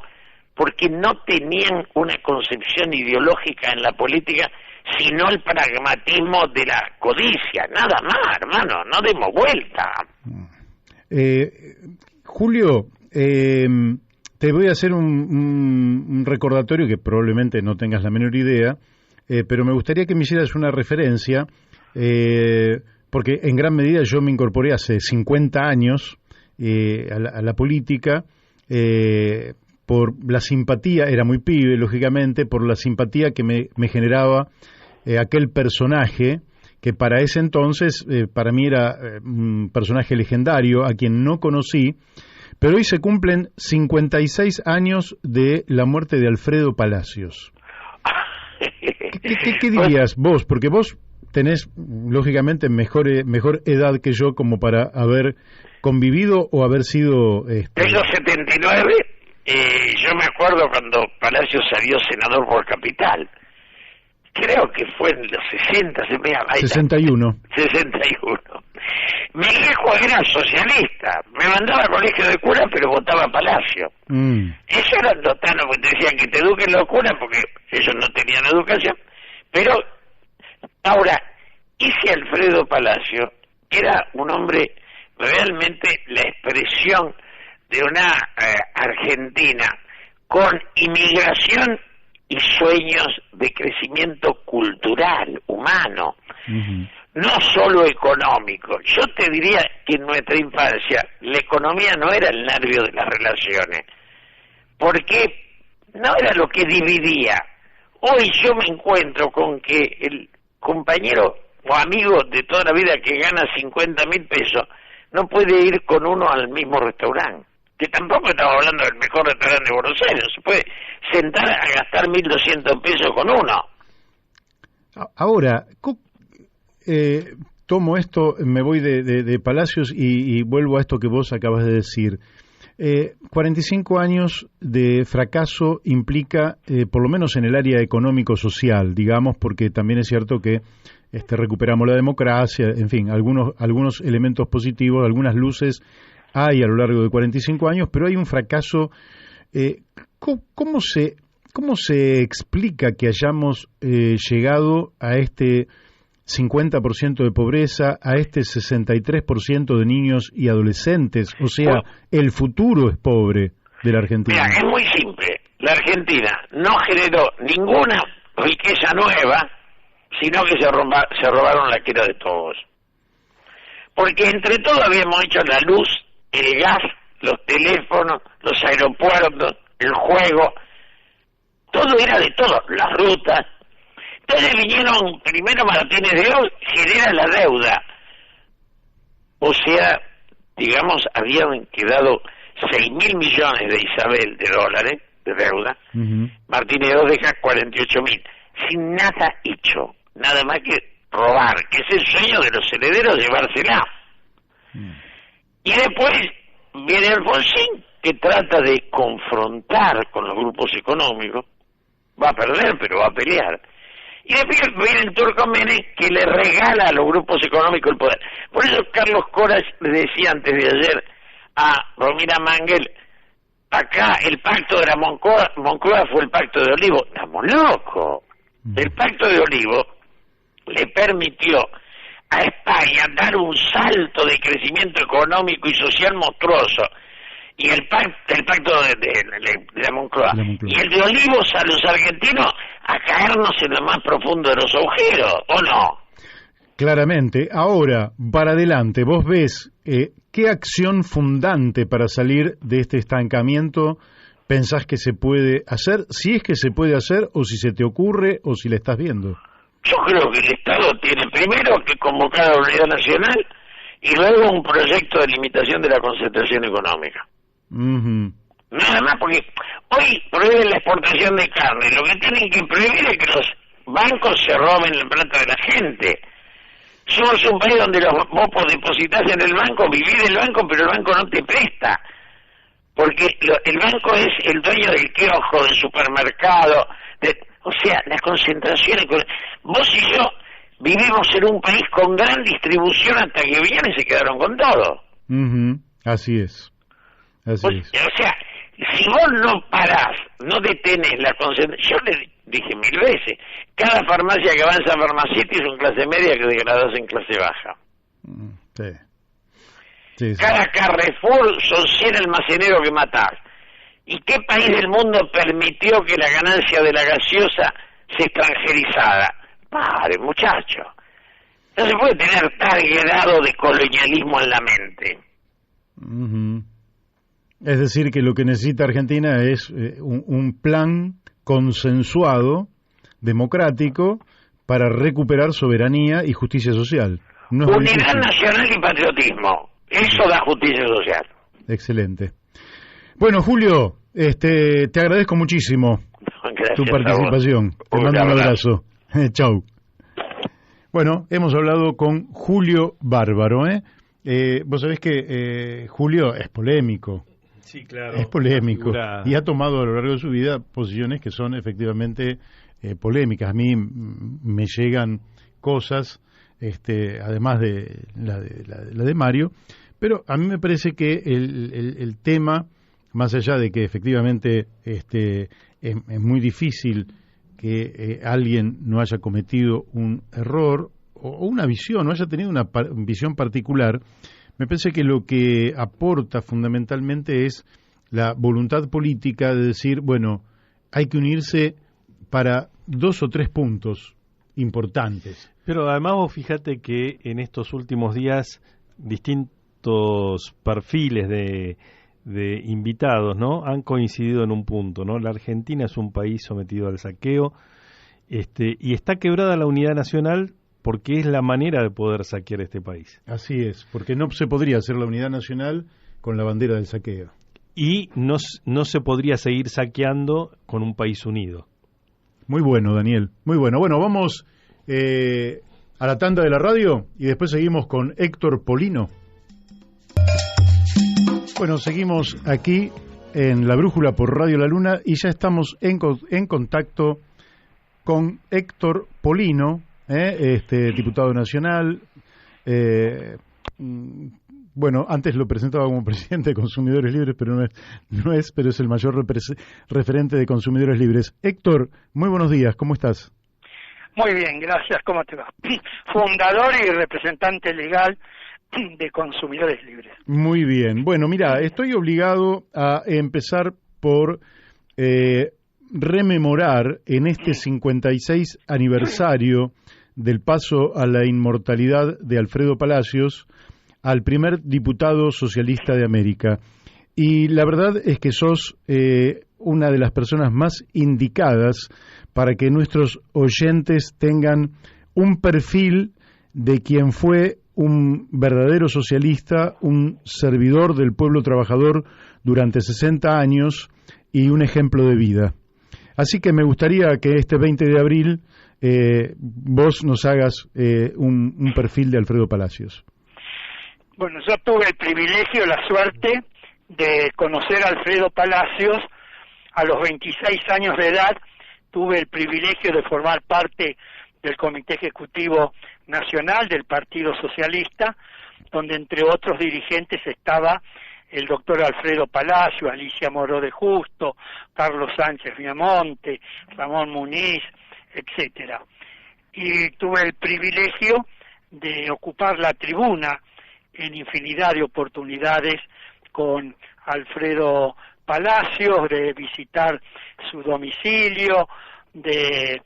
porque no tenían una concepción ideológica en la política, sino el pragmatismo de la codicia, nada más, hermano, no demos vuelta. Julio, te voy a hacer un recordatorio que probablemente no tengas la menor idea, pero me gustaría que me hicieras una referencia, porque en gran medida yo me incorporé hace 50 años a la política, por la simpatía, era muy pibe, lógicamente, por la simpatía que me generaba aquel personaje, que para ese entonces, para mí era un personaje legendario, a quien no conocí, pero hoy se cumplen 56 años de la muerte de Alfredo Palacios. ¿Qué dirías vos? Porque vos tenés, lógicamente, mejor edad que yo como para haber convivido o haber sido... Tengo 79, yo me acuerdo cuando Palacios salió senador por Capital. Creo que fue en los 60, 61. 61. Mi hijo era socialista, me mandaba al colegio de cura, pero votaba a Palacio. Eso era total, porque te decían que te eduquen los curas, porque ellos no tenían educación. Pero, ahora, ese Alfredo Palacio era un hombre, realmente la expresión de una Argentina con inmigración y sueños de crecimiento cultural, humano, no solo económico. Yo te diría que en nuestra infancia la economía no era el nervio de las relaciones, porque no era lo que dividía. Hoy yo me encuentro con que el compañero o amigo de toda la vida que gana 50.000 pesos no puede ir con uno al mismo restaurante. Que tampoco estamos hablando del mejor restaurante de Buenos Aires, se puede sentar a gastar 1.200 pesos con uno. Ahora, tomo esto, me voy de Palacios y vuelvo a esto que vos acabas de decir. 45 años de fracaso implica, por lo menos en el área económico-social, digamos, porque también es cierto que recuperamos la democracia, en fin, algunos elementos positivos, algunas luces hay a lo largo de 45 años, pero hay un fracaso. ¿Cómo se explica que hayamos llegado a este 50% de pobreza, a este 63% de niños y adolescentes? O sea, el futuro es pobre de la Argentina. Mira, es muy simple. La Argentina no generó ninguna riqueza nueva, sino que se robaron la que era de todos. Porque entre todos habíamos hecho la luz, el gas, los teléfonos, los aeropuertos, el juego, todo era de todo, las rutas. Entonces vinieron primero Martínez de Oz, genera la deuda. O sea, digamos, habían quedado 6.000 millones de Isabel de dólares de deuda. Martínez de Oz deja 48.000, sin nada hecho, nada más que robar, que es el sueño de los herederos, llevársela. Y después viene Alfonsín, que trata de confrontar con los grupos económicos, va a perder, pero va a pelear. Y después viene el Turco Menem, que le regala a los grupos económicos el poder. Por eso Carlos Coras le decía antes de ayer a Romina Mangel, acá el pacto de la Moncloa fue el pacto de Olivo. Estamos locos. El pacto de Olivo le permitió a España dar un salto de crecimiento económico y social monstruoso, y el pacto de la Moncloa y el de Olivos a los argentinos a caernos en lo más profundo de los agujeros, ¿o no? Claramente. Ahora, para adelante, vos ves qué acción fundante para salir de este estancamiento pensás que se puede hacer, si es que se puede hacer, o si se te ocurre, o si la estás viendo. Yo creo que el Estado tiene primero que convocar a la unidad nacional y luego un proyecto de limitación de la concentración económica. Nada más, porque hoy prohíben la exportación de carne. Lo que tienen que prohibir es que los bancos se roben la plata de la gente. Somos un país donde vos depositas en el banco, vivís del banco, pero el banco no te presta. Porque el banco es el dueño del kiosco, del supermercado. O sea, las concentraciones. Vos y yo vivimos en un país con gran distribución hasta que vinieron y se quedaron con todo. Así es. O sea, si vos no parás, no detenés la concentración, yo le dije 1000 veces, cada farmacia que avanza a Farmacity es un clase media que degradas en clase baja. Sí. Cada Carrefour son 100 almaceneros que matás. ¿Y qué país del mundo permitió que la ganancia de la gaseosa sea extranjerizada? Padre, muchacho. No se puede tener tal grado de colonialismo en la mente. Es decir, que lo que necesita Argentina es un plan consensuado, democrático, para recuperar soberanía y justicia social. Unidad nacional y patriotismo. Eso da justicia social. Excelente. Bueno, Julio, te agradezco muchísimo tu participación. Te mando un abrazo. Chau. Bueno, hemos hablado con Julio Bárbaro. Vos sabés que Julio es polémico. Sí, claro. Es polémico. Y ha tomado a lo largo de su vida posiciones que son efectivamente polémicas. A mí me llegan cosas, además de la de Mario, pero a mí me parece que el tema, más allá de que efectivamente es muy difícil que alguien no haya cometido un error o una visión, no haya tenido una visión particular, me parece que lo que aporta fundamentalmente es la voluntad política de decir, bueno, hay que unirse para 2 o 3 puntos importantes. Pero además vos fíjate que en estos últimos días distintos perfiles de invitados, ¿no?, han coincidido en un punto, ¿no? La Argentina es un país sometido al saqueo, y está quebrada la unidad nacional porque es la manera de poder saquear este país. Así es, porque no se podría hacer la unidad nacional con la bandera del saqueo. Y no se podría seguir saqueando con un país unido. Muy bueno, Daniel, muy bueno. Bueno, vamos a la tanda de la radio y después seguimos con Héctor Polino. Bueno, seguimos aquí en La Brújula por Radio La Luna y ya estamos en contacto con Héctor Polino, diputado nacional. Bueno, antes lo presentaba como presidente de Consumidores Libres, pero no es, pero es el mayor referente de Consumidores Libres. Héctor, muy buenos días, ¿cómo estás? Muy bien, gracias, ¿cómo te va? Fundador y representante legal de Consumidores Libres. Muy bien, bueno, mira, estoy obligado a empezar por rememorar en este 56 aniversario del paso a la inmortalidad de Alfredo Palacios, al primer diputado socialista de América. Y la verdad es que sos una de las personas más indicadas para que nuestros oyentes tengan un perfil de quien fue un verdadero socialista, un servidor del pueblo trabajador durante 60 años y un ejemplo de vida. Así que me gustaría que este 20 de abril vos nos hagas un perfil de Alfredo Palacios. Bueno, yo tuve el privilegio, la suerte de conocer a Alfredo Palacios a los 26 años de edad. Tuve el privilegio de formar parte del Comité Ejecutivo Nacional del Partido Socialista, donde entre otros dirigentes estaba el doctor Alfredo Palacios, Alicia Moró de Justo, Carlos Sánchez Viamonte, Ramón Muniz, etcétera. Y tuve el privilegio de ocupar la tribuna en infinidad de oportunidades con Alfredo Palacios, de visitar su domicilio, de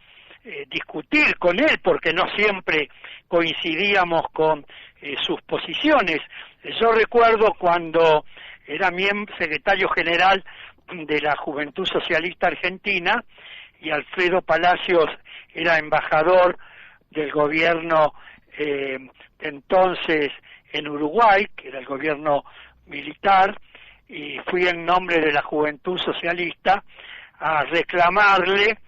discutir con él, porque no siempre coincidíamos con sus posiciones. Yo recuerdo cuando era secretario general de la Juventud Socialista Argentina y Alfredo Palacios era embajador del gobierno entonces en Uruguay, que era el gobierno militar, y fui en nombre de la Juventud Socialista a reclamarle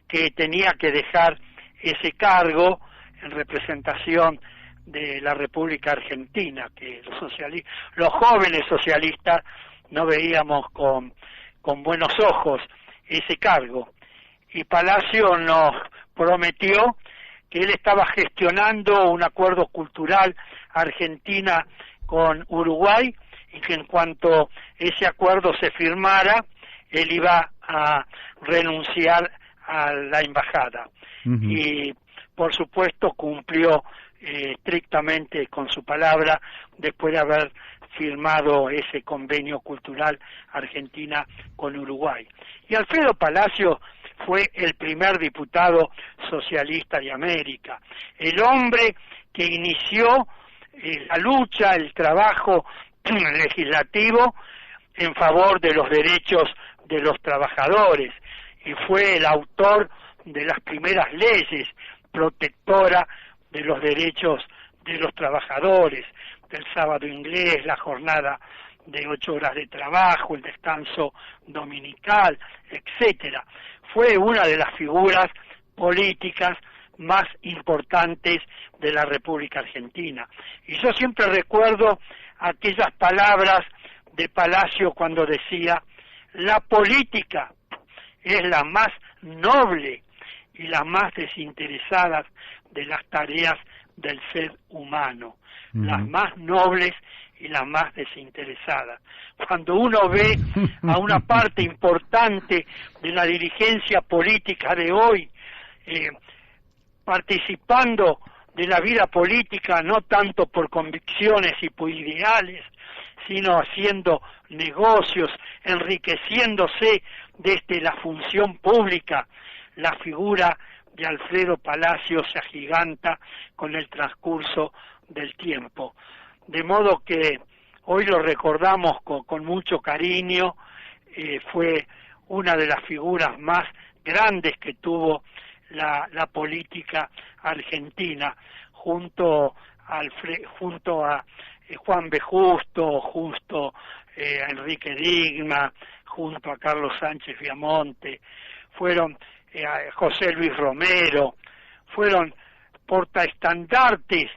que tenía que dejar ese cargo en representación de la República Argentina, que los jóvenes socialistas no veíamos con buenos ojos ese cargo. Y Palacio nos prometió que él estaba gestionando un acuerdo cultural Argentina con Uruguay y que en cuanto ese acuerdo se firmara, él iba a renunciar a la embajada. Y por supuesto cumplió estrictamente con su palabra después de haber firmado ese convenio cultural Argentina con Uruguay. Y Alfredo Palacio fue el primer diputado socialista de América, el hombre que inició la lucha, el trabajo legislativo en favor de los derechos de los trabajadores, y fue el autor de las primeras leyes protectoras de los derechos de los trabajadores, del sábado inglés, la jornada de 8 horas de trabajo, el descanso dominical, etcétera. Fue una de las figuras políticas más importantes de la República Argentina. Y yo siempre recuerdo aquellas palabras de Palacio cuando decía: la política es la más noble y la más desinteresada de las tareas del ser humano, las más nobles y las más desinteresadas. Cuando uno ve a una parte importante de la dirigencia política de hoy participando de la vida política no tanto por convicciones y por ideales, sino haciendo negocios, enriqueciéndose desde la función pública, la figura de Alfredo Palacio se agiganta con el transcurso del tiempo. De modo que hoy lo recordamos con mucho cariño, fue una de las figuras más grandes que tuvo la política argentina, junto a Juan B. Justo, a Enrique Digna, junto a Carlos Sánchez Viamonte, fueron José Luis Romero, fueron portaestandartes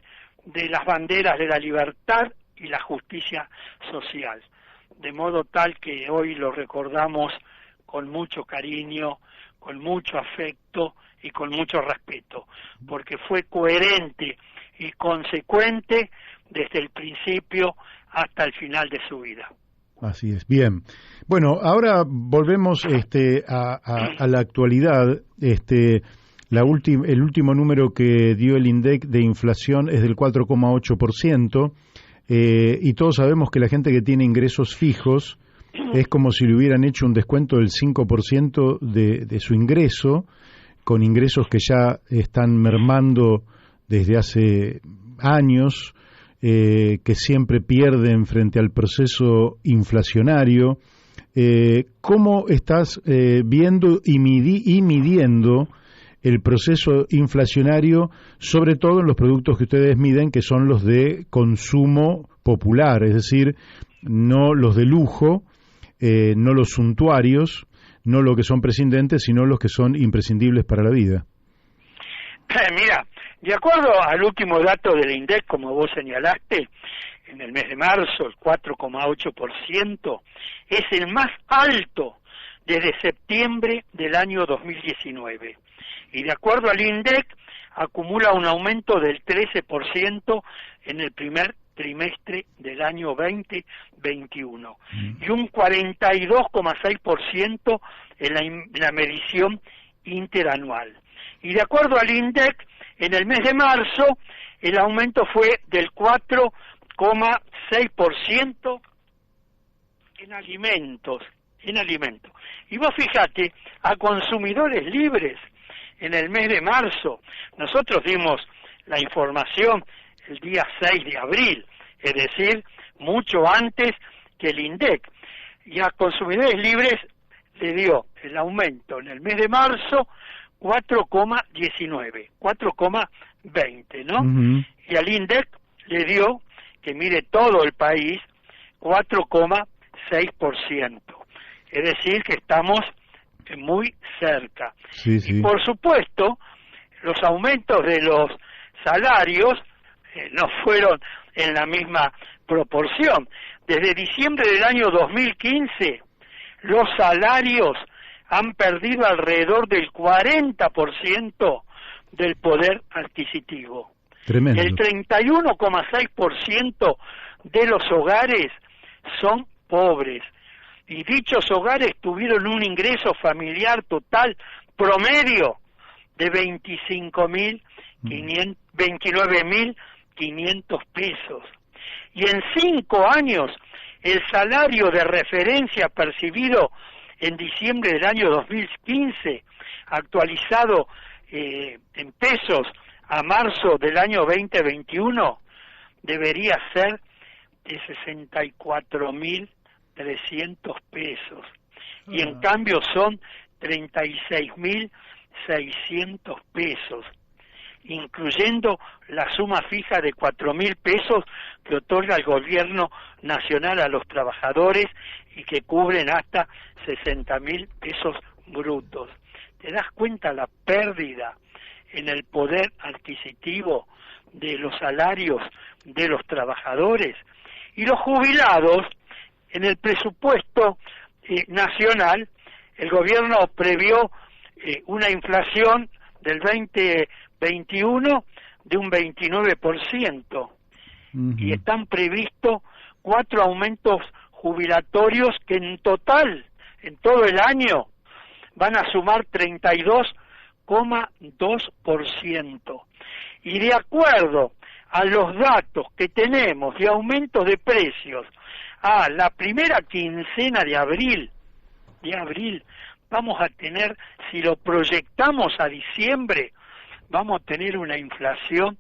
de las banderas de la libertad y la justicia social, de modo tal que hoy lo recordamos con mucho cariño, con mucho afecto y con mucho respeto, porque fue coherente y consecuente desde el principio hasta el final de su vida. Así es, bien. Bueno, ahora volvemos a la actualidad. El último número que dio el INDEC de inflación es del 4,8%, y todos sabemos que la gente que tiene ingresos fijos es como si le hubieran hecho un descuento del 5% de su ingreso, con ingresos que ya están mermando desde hace años, que siempre pierden frente al proceso inflacionario. ¿Cómo estás viendo y midiendo el proceso inflacionario, sobre todo en los productos que ustedes miden, que son los de consumo popular, es decir, no los de lujo, no los suntuarios, no los que son prescindentes, sino los que son imprescindibles para la vida? Mira, de acuerdo al último dato del INDEC, como vos señalaste, en el mes de marzo, el 4,8%, es el más alto desde septiembre del año 2019. Y de acuerdo al INDEC, acumula un aumento del 13% en el primer trimestre del año 2021 y un 42,6% en la medición interanual. Y de acuerdo al INDEC, en el mes de marzo el aumento fue del 4,6% en alimentos. Y vos fíjate, a consumidores libres, en el mes de marzo, nosotros dimos la información el día 6 de abril, es decir, mucho antes que el INDEC, y a consumidores libres le dio el aumento en el mes de marzo 4,19, 4,20, ¿no? Y al INDEC le dio, que mire todo el país, 4,6%. 6%. Es decir, que estamos muy cerca. Sí, sí. Y por supuesto, los aumentos de los salarios no fueron en la misma proporción. Desde diciembre del año 2015, los salarios han perdido alrededor del 40% del poder adquisitivo. Tremendo. El 31,6% de los hogares son pobres, y dichos hogares tuvieron un ingreso familiar total promedio de 29.500 pesos. Y en 5 años, el salario de referencia percibido en diciembre del año 2015, actualizado en pesos a marzo del año 2021, debería ser de 64.300 pesos. Y en cambio son 36.600 pesos, incluyendo la suma fija de 4.000 pesos que otorga el gobierno nacional a los trabajadores y que cubren hasta 60.000 pesos brutos. ¿Te das cuenta la pérdida en el poder adquisitivo de los salarios de los trabajadores? Y los jubilados, en el presupuesto nacional, el gobierno previó una inflación del 2021 de un 29%, y están previstos 4 aumentos jubilatorios que en total, en todo el año, van a sumar 32,2%. Y de acuerdo a los datos que tenemos de aumentos de precios a la primera quincena de abril, vamos a tener, si lo proyectamos a diciembre, vamos a tener una inflación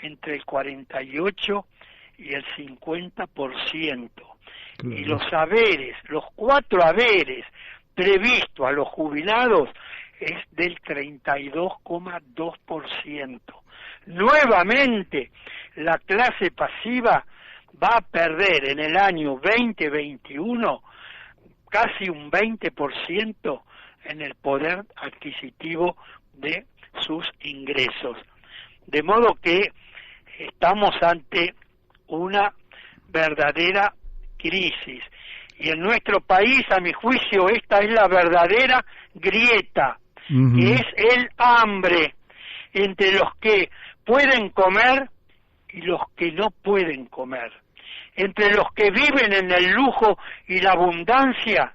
entre el 48 y el 50%. Claro. Y los haberes, los 4 haberes previstos a los jubilados es del 32,2%. Nuevamente, la clase pasiva va a perder en el año 2021 casi un 20% en el poder adquisitivo de sus ingresos. De modo que estamos ante una verdadera crisis. Y en nuestro país, a mi juicio, esta es la verdadera grieta, que es el hambre entre los que pueden comer y los que no pueden comer, entre los que viven en el lujo y la abundancia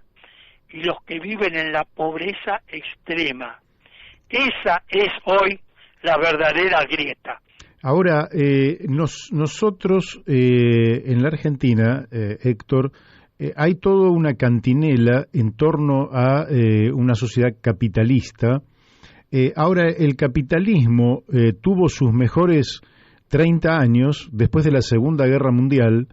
y los que viven en la pobreza extrema. Esa es hoy la verdadera grieta. Ahora, nosotros en la Argentina, Héctor, hay toda una cantinela en torno a una sociedad capitalista. Ahora, el capitalismo tuvo sus mejores 30 años después de la Segunda Guerra Mundial,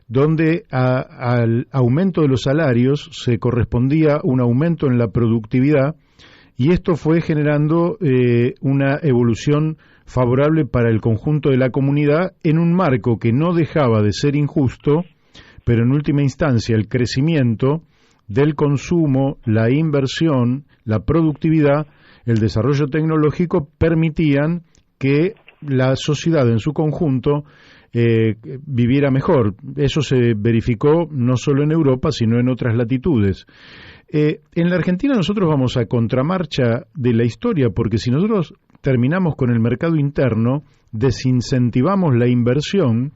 donde al aumento de los salarios se correspondía un aumento en la productividad, y esto fue generando una evolución favorable para el conjunto de la comunidad en un marco que no dejaba de ser injusto, pero en última instancia el crecimiento del consumo, la inversión, la productividad, el desarrollo tecnológico permitían que la sociedad en su conjunto viviera mejor. Eso se verificó no solo en Europa, sino en otras latitudes. En la Argentina nosotros vamos a contramarcha de la historia, porque si nosotros terminamos con el mercado interno, desincentivamos la inversión,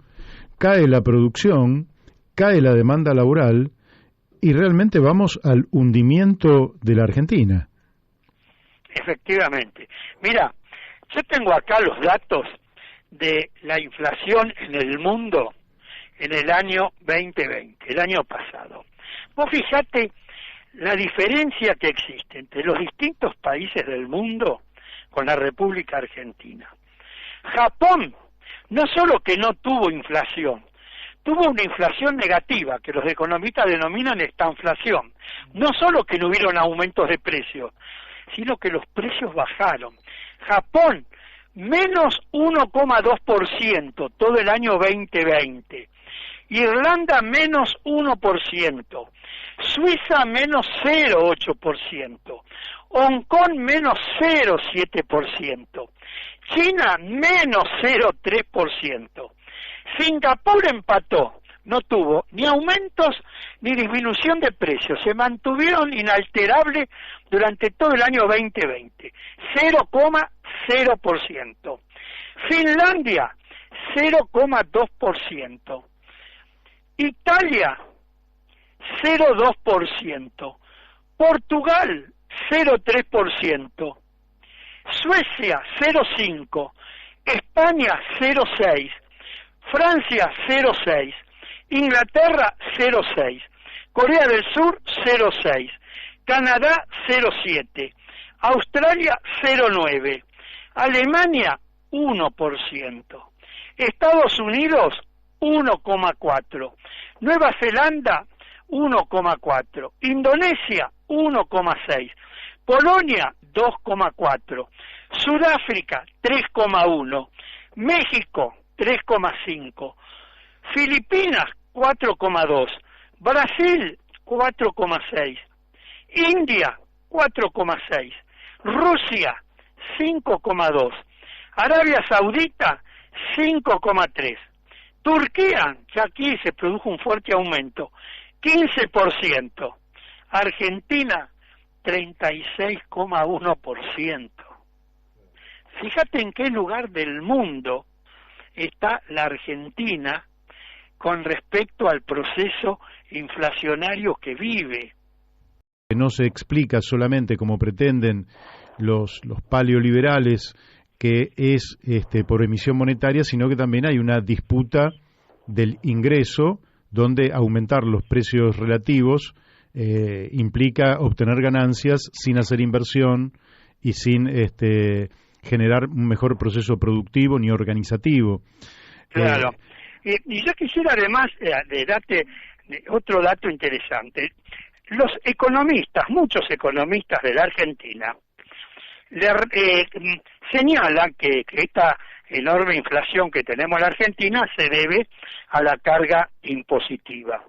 cae la producción, cae la demanda laboral y realmente vamos al hundimiento de la Argentina. Efectivamente. Mira, yo tengo acá los datos de la inflación en el mundo en el año 2020, el año pasado. Vos fijate la diferencia que existe entre los distintos países del mundo con la República Argentina. Japón, no solo que no tuvo inflación, tuvo una inflación negativa, que los economistas denominan estanflación. No solo que no hubieron aumentos de precios, sino que los precios bajaron. Japón, menos 1,2% todo el año 2020. Irlanda, menos 1%. Suiza menos 0,8%, Hong Kong menos 0,7%, China menos 0,3%, Singapur empató, no tuvo ni aumentos ni disminución de precios, se mantuvieron inalterables durante todo el año 2020, 0,0%. Finlandia, 0,2%. Italia, 0,2%. Portugal, 0,3%. Suecia, 0,5%. España, 0,6%. Francia, 0,6%. Inglaterra, 0,6%. Corea del Sur, 0,6%. Canadá, 0,7%. Australia, 0,9%. Alemania, 1%. Estados Unidos, 1,4%. Nueva Zelanda, 1,4%. Indonesia, 1,6%. Polonia, 2,4%. Sudáfrica, 3,1%. México, 3,5%. Filipinas, 4,2%. Brasil, 4,6%. India, 4,6%. Rusia, 5,2%. Arabia Saudita, 5,3%. Turquía, que aquí se produjo un fuerte aumento, 15%. Argentina, 36,1%. Fíjate en qué lugar del mundo está la Argentina con respecto al proceso inflacionario que vive. No se explica solamente como pretenden los paleoliberales que es por emisión monetaria, sino que también hay una disputa del ingreso donde aumentar los precios relativos implica obtener ganancias sin hacer inversión y sin generar un mejor proceso productivo ni organizativo. Claro. Y yo quisiera además de darte otro dato interesante. Los economistas, muchos economistas de la Argentina, señalan que esta enorme inflación que tenemos en la Argentina se debe a la carga impositiva.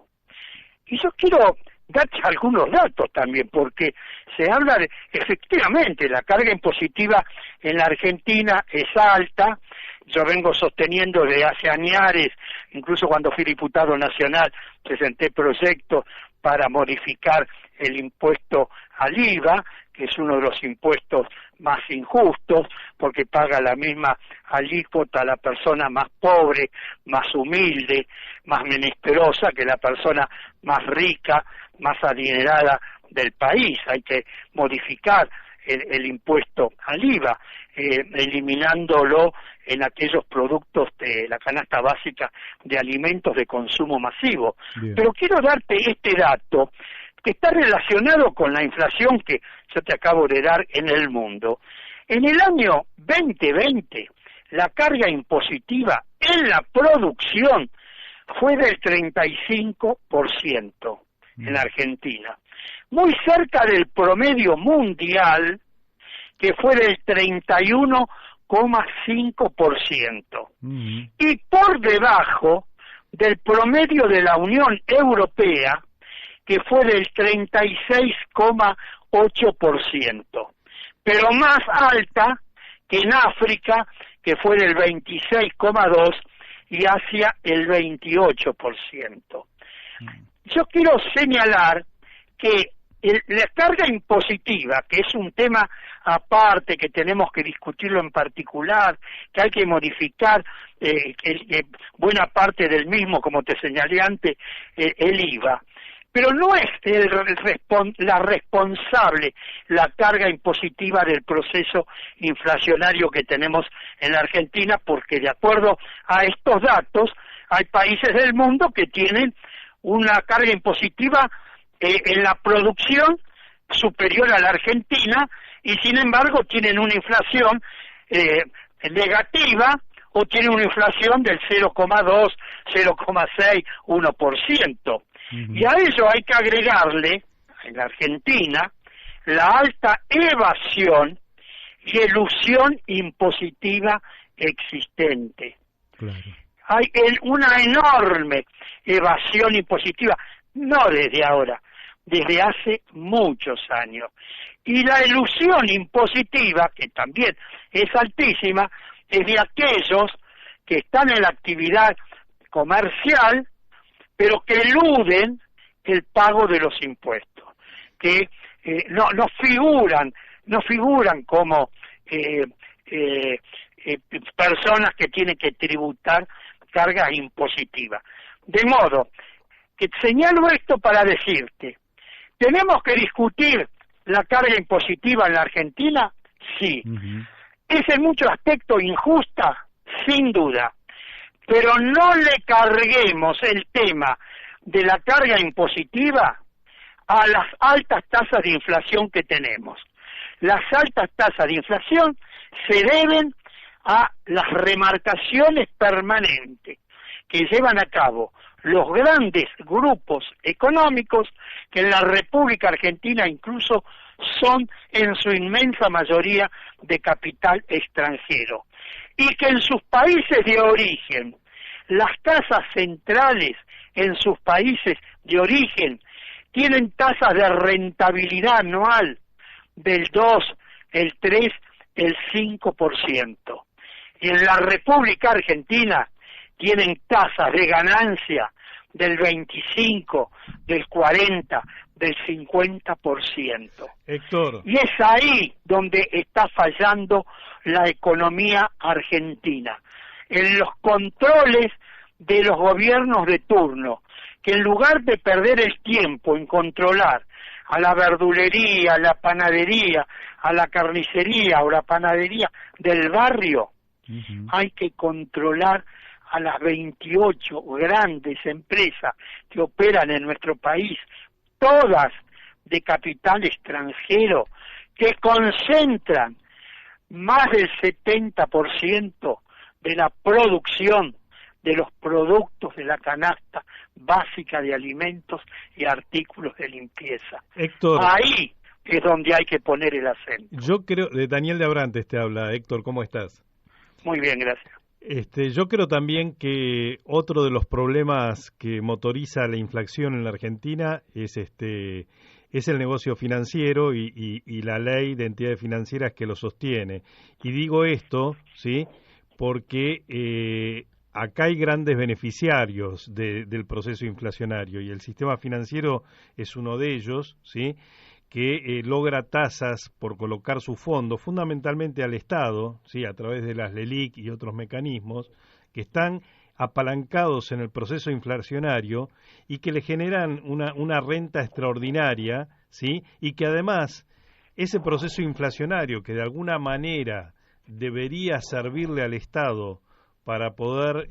Y yo quiero darte algunos datos también, porque se habla de, efectivamente, la carga impositiva en la Argentina es alta. Yo vengo sosteniendo desde hace años, incluso cuando fui diputado nacional, presenté proyectos para modificar el impuesto al IVA, que es uno de los impuestos más injustos, porque paga la misma alícuota la persona más pobre, más humilde, más menesterosa que la persona más rica, más adinerada del país. Hay que modificar el impuesto al IVA, eliminándolo en aquellos productos de la canasta básica de alimentos de consumo masivo. Bien. Pero quiero darte este dato que está relacionado con la inflación que yo te acabo de dar en el mundo. En el año 2020, la carga impositiva en la producción fue del 35% en Argentina, muy cerca del promedio mundial, que fue del 31,5%, y por debajo del promedio de la Unión Europea, que fue del 36,8%, pero más alta que en África, que fue del 26,2%, y Asia el 28%. Yo quiero señalar que la carga impositiva, que es un tema aparte, que tenemos que discutirlo en particular, que hay que modificar buena parte del mismo, como te señalé antes, el IVA, pero no es la responsable la carga impositiva del proceso inflacionario que tenemos en la Argentina, porque de acuerdo a estos datos hay países del mundo que tienen una carga impositiva en la producción superior a la Argentina, y sin embargo tienen una inflación negativa, o tienen una inflación del 0,2, 0,6, 1%. Y a eso hay que agregarle, en la Argentina, la alta evasión y elusión impositiva existente. Claro. Hay una enorme evasión impositiva, no desde ahora, desde hace muchos años. Y la elusión impositiva, que también es altísima, es de aquellos que están en la actividad comercial, pero que eluden el pago de los impuestos, que no figuran como personas que tienen que tributar cargas impositivas. De modo que señalo esto para decirte, ¿tenemos que discutir la carga impositiva en la Argentina? Sí. Uh-huh. ¿Es en muchos aspectos injusta? Sin duda. Pero no le carguemos el tema de la carga impositiva a las altas tasas de inflación que tenemos. Las altas tasas de inflación se deben a las remarcaciones permanentes que llevan a cabo los grandes grupos económicos que en la República Argentina incluso son en su inmensa mayoría de capital extranjero y que en sus países de origen, las tasas centrales en sus países de origen tienen tasas de rentabilidad anual del 2, el 3, el 5%. Y en la República Argentina tienen tasas de ganancia del 25, del 40, del 50%. Héctor. Y es ahí donde está fallando la economía argentina, en los controles de los gobiernos de turno, que en lugar de perder el tiempo en controlar a la verdulería, a la panadería, a la carnicería o la panadería del barrio, uh-huh, hay que controlar a las 28 grandes empresas que operan en nuestro país, todas de capital extranjero, que concentran más del 70% de la producción de los productos de la canasta básica de alimentos y artículos de limpieza. Héctor, ahí es donde hay que poner el acento. Yo creo, Daniel de Abrantes te habla. Héctor, ¿cómo estás? Muy bien, gracias. Yo creo también que otro de los problemas que motoriza la inflación en la Argentina es el negocio financiero y la ley de entidades financieras que lo sostiene. Y digo esto, ¿sí?, porque acá hay grandes beneficiarios del proceso inflacionario y el sistema financiero es uno de ellos, ¿sí?, que logra tasas por colocar su fondo fundamentalmente al Estado, ¿sí?, a través de las LELIQ y otros mecanismos que están apalancados en el proceso inflacionario y que le generan una renta extraordinaria, ¿sí?, y que además ese proceso inflacionario que de alguna manera debería servirle al Estado para poder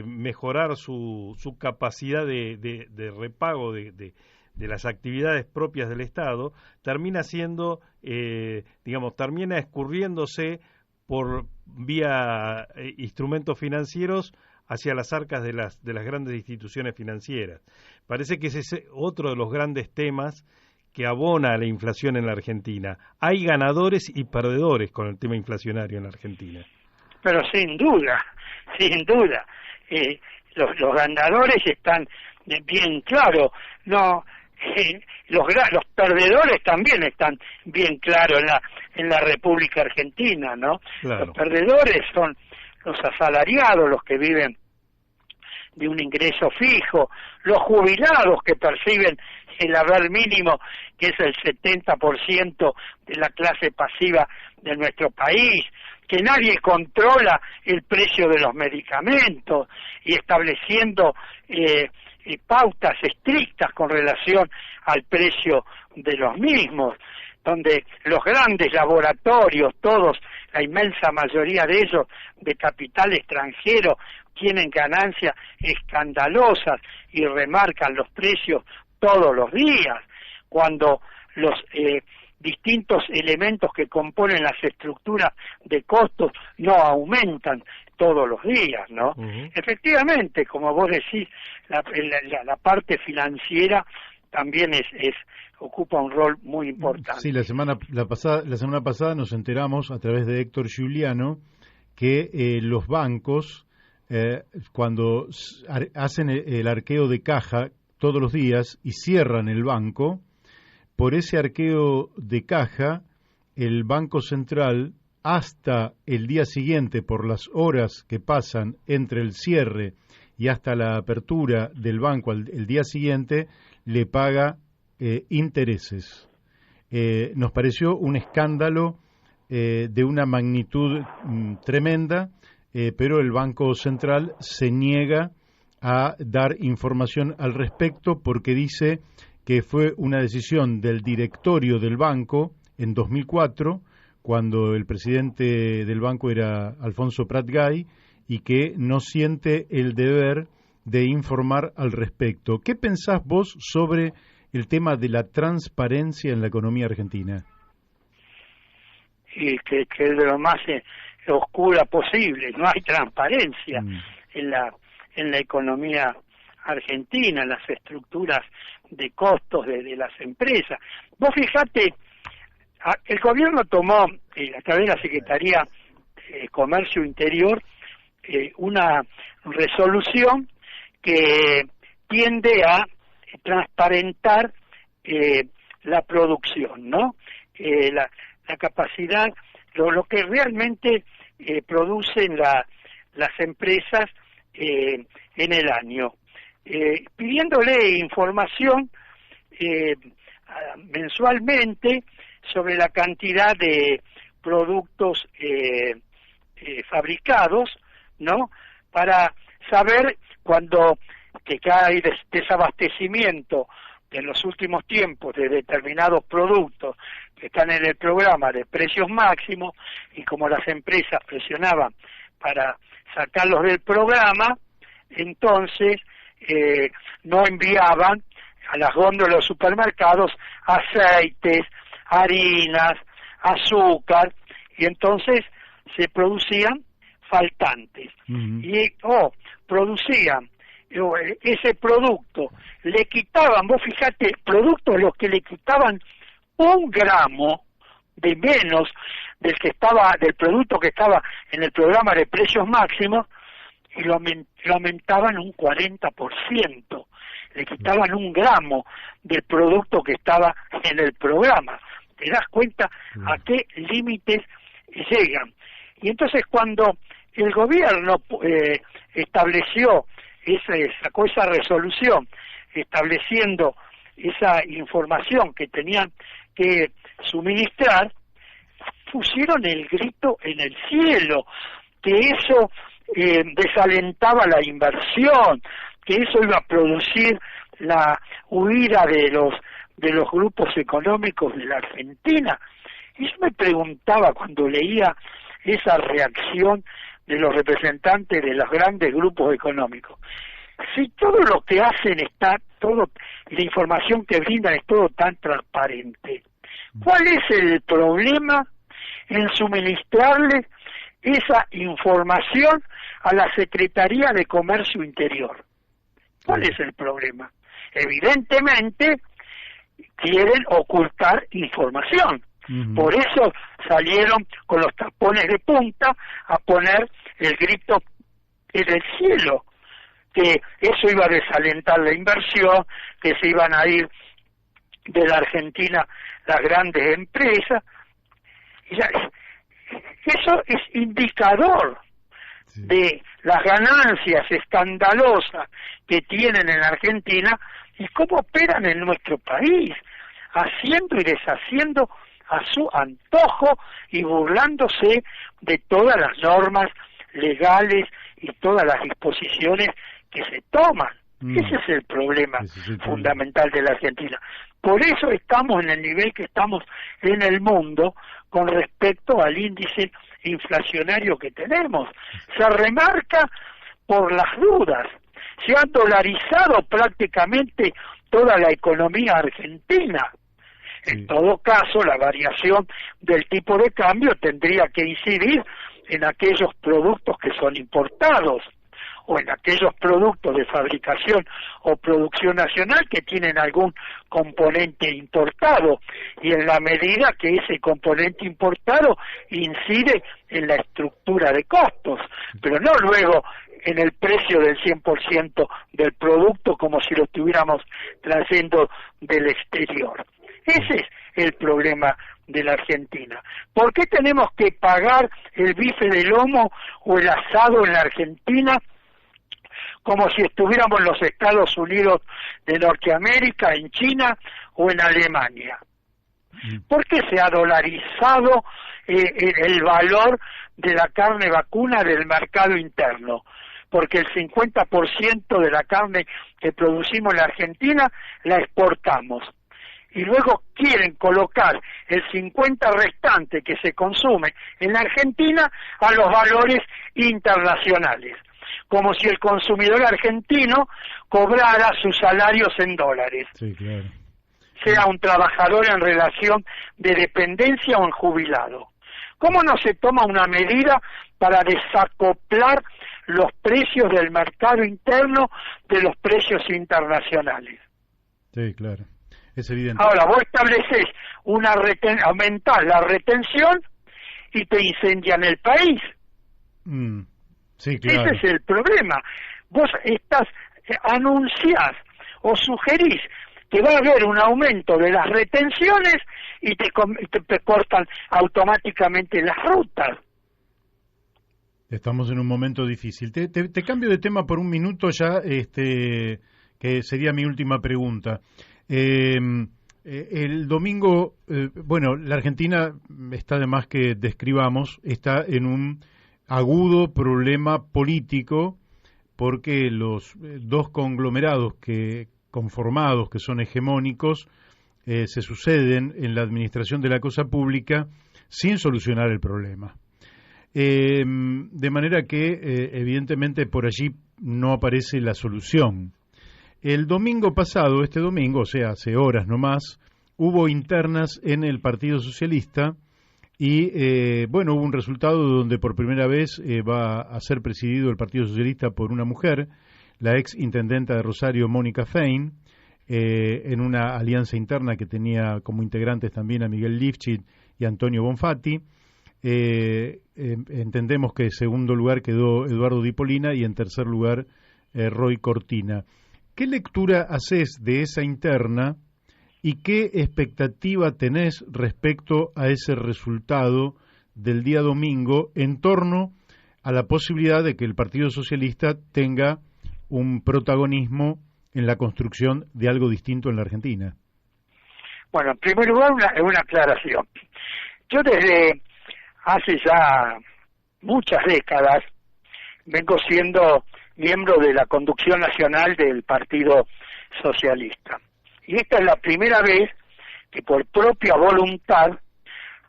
mejorar su capacidad de repago de las actividades propias del Estado, termina siendo, termina escurriéndose por vía instrumentos financieros hacia las arcas de las grandes instituciones financieras. Parece que ese es otro de los grandes temas que abona a la inflación en la Argentina. Hay ganadores y perdedores con el tema inflacionario en la Argentina. Pero sin duda. Los ganadores están bien claros. Los perdedores también están bien claros en la República Argentina, ¿no? Claro. Los perdedores son los asalariados, los que viven de un ingreso fijo, los jubilados que perciben el haber mínimo, que es el 70% de la clase pasiva de nuestro país, que nadie controla el precio de los medicamentos y estableciendo pautas estrictas con relación al precio de los mismos, donde los grandes laboratorios, todos, la inmensa mayoría de ellos de capital extranjero, tienen ganancias escandalosas y remarcan los precios todos los días, cuando los distintos elementos que componen las estructuras de costos no aumentan todos los días, ¿no? Uh-huh. Efectivamente, como vos decís, la parte financiera también ocupa un rol muy importante. Sí, la semana pasada nos enteramos a través de Héctor Giuliano que los bancos cuando hacen el arqueo de caja todos los días y cierran el banco, por ese arqueo de caja, el Banco Central, hasta el día siguiente, por las horas que pasan entre el cierre y hasta la apertura del banco el día siguiente, le paga intereses. Nos pareció un escándalo de una magnitud tremenda, pero el Banco Central se niega a dar información al respecto porque dice que fue una decisión del directorio del banco en 2004, cuando el presidente del banco era Alfonso Prat Gay, y que no siente el deber de informar al respecto. ¿Qué pensás vos sobre el tema de la transparencia en la economía argentina? Y que es de lo más oscura posible. No hay transparencia en la economía argentina, en las estructuras de costos de las empresas. Vos fijate, el gobierno tomó, a través de la Secretaría de Comercio Interior, una resolución que tiende a transparentar la producción, ¿no? La capacidad, lo que realmente producen las empresas en el año, pidiéndole información mensualmente sobre la cantidad de productos fabricados, ¿no? Para saber cuando que hay desabastecimiento en los últimos tiempos de determinados productos que están en el programa de precios máximos, y como las empresas presionaban para sacarlos del programa, entonces no enviaban a las góndolas de los supermercados aceites, harinas, azúcar, y entonces se producían faltantes. Y producían ese producto, le quitaban, vos fijate, productos los que le quitaban 1 gramo de menos del producto que estaba en el programa de precios máximos, y lo aumentaban un 40%, le quitaban 1 gramo del producto que estaba en el programa. ¿Te das cuenta a qué límites llegan? Y entonces cuando el gobierno sacó esa resolución estableciendo esa información que tenían que suministrar, pusieron el grito en el cielo, que eso desalentaba la inversión, que eso iba a producir la huida de los grupos económicos de la Argentina. Y yo me preguntaba cuando leía esa reacción de los representantes de los grandes grupos económicos, si todo lo que hacen la información que brindan es todo tan transparente, ¿cuál es el problema en suministrarle esa información a la Secretaría de Comercio Interior? ¿Cuál es el problema? Evidentemente quieren ocultar información. Por eso salieron con los tapones de punta a poner el grito en el cielo, que eso iba a desalentar la inversión, que se iban a ir de la Argentina las grandes empresas. Eso es indicador de las ganancias escandalosas que tienen en Argentina y cómo operan en nuestro país, haciendo y deshaciendo a su antojo y burlándose de todas las normas legales y todas las disposiciones que se toman. Ese es el problema fundamental de la Argentina. Por eso estamos en el nivel que estamos en el mundo con respecto al índice inflacionario que tenemos. Se remarca por las dudas. Se ha dolarizado prácticamente toda la economía argentina. En todo caso, la variación del tipo de cambio tendría que incidir en aquellos productos que son importados o en aquellos productos de fabricación o producción nacional que tienen algún componente importado, y en la medida que ese componente importado incide en la estructura de costos, pero no luego en el precio del 100% del producto como si lo estuviéramos trayendo del exterior. Ese es el problema de la Argentina. ¿Por qué tenemos que pagar el bife de lomo o el asado en la Argentina como si estuviéramos en los Estados Unidos de Norteamérica, en China o en Alemania? ¿Por qué se ha dolarizado el valor de la carne vacuna del mercado interno? Porque el 50% de la carne que producimos en la Argentina la exportamos. Y luego quieren colocar el 50% restante que se consume en la Argentina a los valores internacionales, como si el consumidor argentino cobrara sus salarios en dólares. Sí, claro. Sea un trabajador en relación de dependencia o en jubilado. ¿Cómo no se toma una medida para desacoplar los precios del mercado interno de los precios internacionales? Sí, claro. Es evidente. Ahora, vos estableces aumentás la retención y te incendian el país. Sí, claro. Ese es el problema. Vos anunciás o sugerís que va a haber un aumento de las retenciones y te cortan automáticamente las rutas. Estamos en un momento difícil. Te cambio de tema por un minuto ya, que sería mi última pregunta. El domingo, la Argentina está de más que describamos, está en un agudo problema político porque los dos conglomerados conformados, que son hegemónicos, se suceden en la administración de la cosa pública sin solucionar el problema. De manera que, evidentemente, por allí no aparece la solución. El domingo pasado, este domingo, o sea, hace horas nomás, hubo internas en el Partido Socialista y, hubo un resultado donde por primera vez va a ser presidido el Partido Socialista por una mujer, la ex intendenta de Rosario, Mónica Fein, en una alianza interna que tenía como integrantes también a Miguel Lifchit y Antonio Bonfatti. Entendemos que en segundo lugar quedó Eduardo Di Polina y en tercer lugar Roy Cortina. ¿Qué lectura haces de esa interna y qué expectativa tenés respecto a ese resultado del día domingo en torno a la posibilidad de que el Partido Socialista tenga un protagonismo en la construcción de algo distinto en la Argentina? Bueno, en primer lugar, una aclaración. Yo desde hace ya muchas décadas vengo siendo miembro de la conducción nacional del Partido Socialista. Y esta es la primera vez que por propia voluntad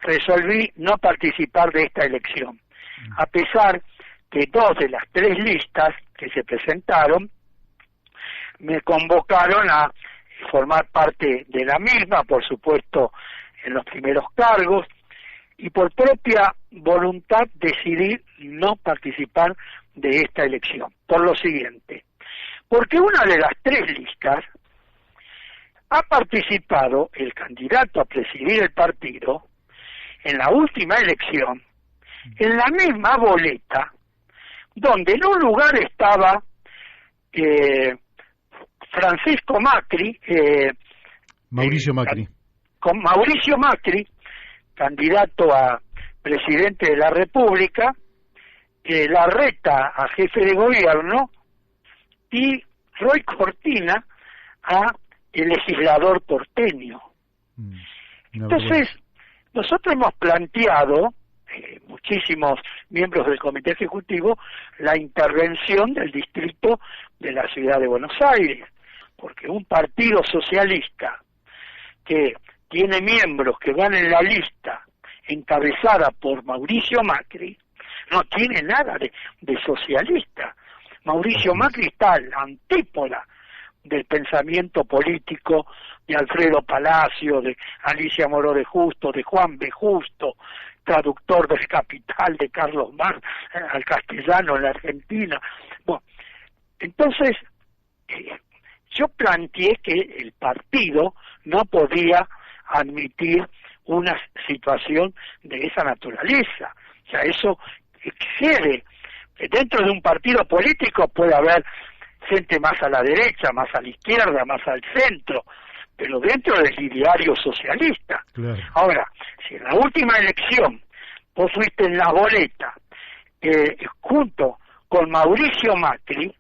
resolví no participar de esta elección, a pesar que 2 de las 3 listas que se presentaron me convocaron a formar parte de la misma, por supuesto en los primeros cargos, y por propia voluntad decidí no participar de esta elección, por lo siguiente, porque una de las 3 listas ha participado el candidato a presidir el partido en la última elección, en la misma boleta, donde en un lugar estaba Francisco Macri, Mauricio Macri. Con Mauricio Macri, candidato a presidente de la República, Larreta a jefe de gobierno y Roy Cortina a el legislador porteño. Entonces, nosotros hemos planteado, muchísimos miembros del Comité Ejecutivo, la intervención del distrito de la Ciudad de Buenos Aires, porque un partido socialista que tiene miembros que van en la lista encabezada por Mauricio Macri, no tiene nada de socialista. Mauricio Macri está a la antípoda del pensamiento político de Alfredo Palacio, de Alicia Moró de Justo, de Juan B. Justo, traductor del Capital de Carlos Marx al castellano en la Argentina. Bueno, entonces yo planteé que el partido no podía admitir una situación de esa naturaleza. O sea, eso excede Dentro de un partido político puede haber gente más a la derecha, más a la izquierda, más al centro, pero dentro del ideario socialista. Claro. Ahora, si en la última elección vos fuiste en la boleta junto con Mauricio Macri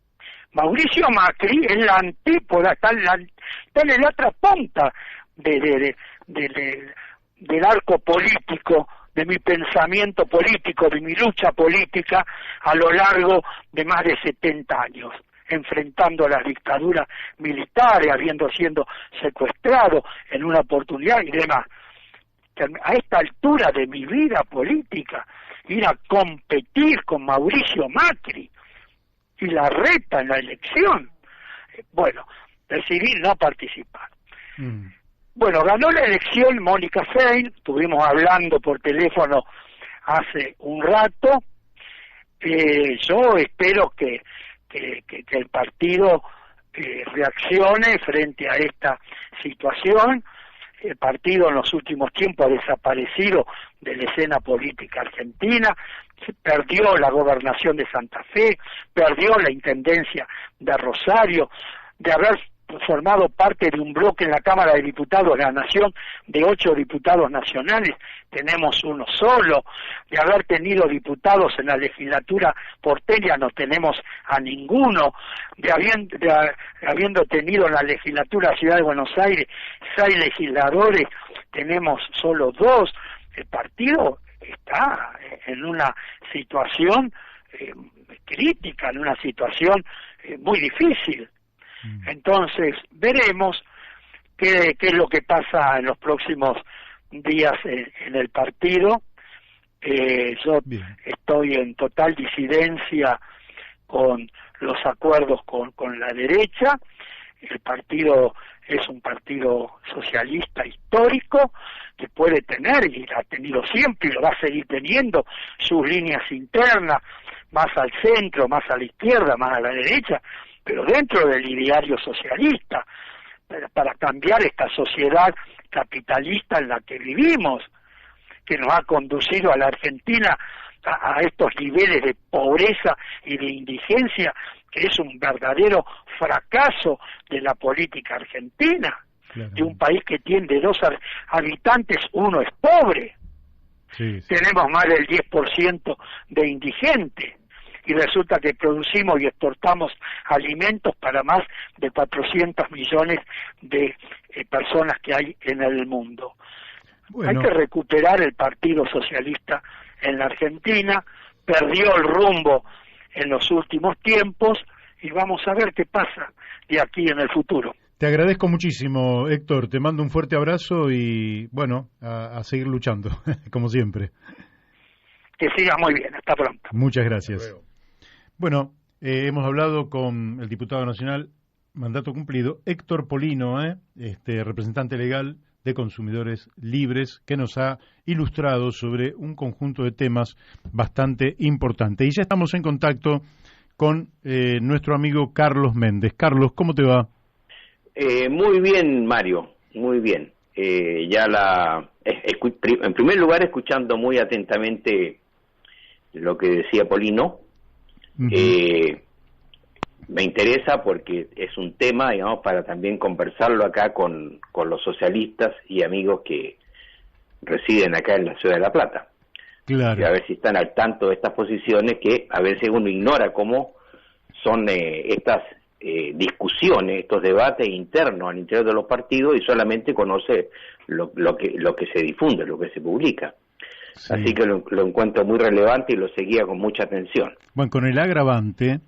es la antípoda, está en la otra punta del arco político, de mi pensamiento político, de mi lucha política a lo largo de más de 70 años, enfrentando las dictaduras militares, habiendo sido secuestrado en una oportunidad y demás. A esta altura de mi vida política, ir a competir con Mauricio Macri y la reta en la elección, bueno, decidí no participar. Bueno, ganó la elección Mónica Fein, estuvimos hablando por teléfono hace un rato. Yo espero que el partido reaccione frente a esta situación. El partido en los últimos tiempos ha desaparecido de la escena política argentina, perdió la gobernación de Santa Fe, perdió la intendencia de Rosario, de haber formado parte de un bloque en la Cámara de Diputados de la Nación de 8 diputados nacionales, tenemos uno solo, de haber tenido diputados en la legislatura porteña no tenemos a ninguno, habiendo tenido en la legislatura de la Ciudad de Buenos Aires 6 legisladores, tenemos solo 2, el partido está en una situación crítica, en una situación muy difícil. Entonces, veremos qué es lo que pasa en los próximos días en el partido. Yo estoy en total disidencia con los acuerdos con la derecha. El partido es un partido socialista histórico que puede tener, y ha tenido siempre y lo va a seguir teniendo, sus líneas internas, más al centro, más a la izquierda, más a la derecha, pero dentro del ideario socialista, para cambiar esta sociedad capitalista en la que vivimos, que nos ha conducido a la Argentina a estos niveles de pobreza y de indigencia, que es un verdadero fracaso de la política argentina, de un país que tiene 2 habitantes, uno es pobre, tenemos más del 10% de indigentes, y resulta que producimos y exportamos alimentos para más de 400 millones de personas que hay en el mundo. Bueno. Hay que recuperar el Partido Socialista en la Argentina, perdió el rumbo en los últimos tiempos y vamos a ver qué pasa de aquí en el futuro. Te agradezco muchísimo, Héctor, te mando un fuerte abrazo y bueno, a seguir luchando, como siempre. Que sigas muy bien, hasta pronto. Muchas gracias. Bueno, hemos hablado con el diputado nacional, mandato cumplido, Héctor Polino, representante legal de Consumidores Libres, que nos ha ilustrado sobre un conjunto de temas bastante importantes. Y ya estamos en contacto con nuestro amigo Carlos Méndez. Carlos, ¿cómo te va? Muy bien, Mario, muy bien. En primer lugar, escuchando muy atentamente lo que decía Polino. Me interesa porque es un tema, digamos, para también conversarlo acá con los socialistas y amigos que residen acá en la ciudad de La Plata. Claro. Y a ver si están al tanto de estas posiciones que a veces uno ignora cómo son estas discusiones, estos debates internos al interior de los partidos y solamente conoce lo que se difunde, lo que se publica. Sí. Así que lo encuentro muy relevante y lo seguía con mucha atención. Bueno, con el agravante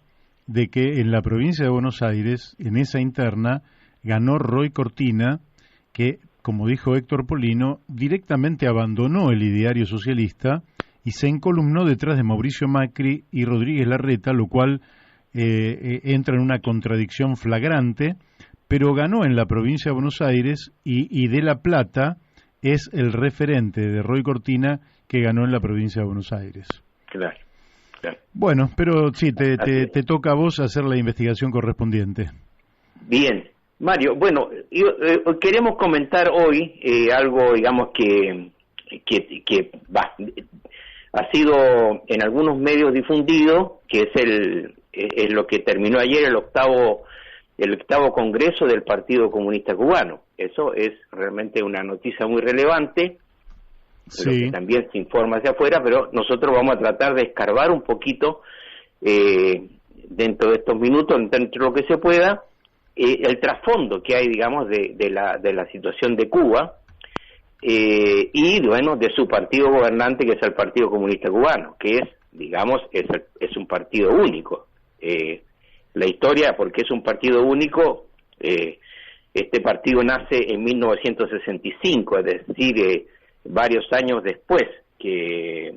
de que en la provincia de Buenos Aires, en esa interna, ganó Roy Cortina, que, como dijo Héctor Polino, directamente abandonó el ideario socialista y se encolumnó detrás de Mauricio Macri y Rodríguez Larreta, lo cual entra en una contradicción flagrante, pero ganó en la provincia de Buenos Aires y de La Plata es el referente de Roy Cortina que ganó en la provincia de Buenos Aires. Claro. Bueno, pero sí, te toca a vos hacer la investigación correspondiente. Bien, Mario, bueno, queremos comentar hoy algo, digamos, que ha sido en algunos medios difundido, que es lo que terminó ayer el octavo Congreso del Partido Comunista Cubano. Eso es realmente una noticia muy relevante, lo que también se informa hacia afuera, pero nosotros vamos a tratar de escarbar un poquito dentro de estos minutos, dentro de lo que se pueda, el trasfondo que hay, digamos, de la situación de Cuba, y bueno, de su partido gobernante, que es el Partido Comunista Cubano, que es, digamos, es un partido único. La historia, porque es un partido único, este partido nace en 1965, es decir, varios años después que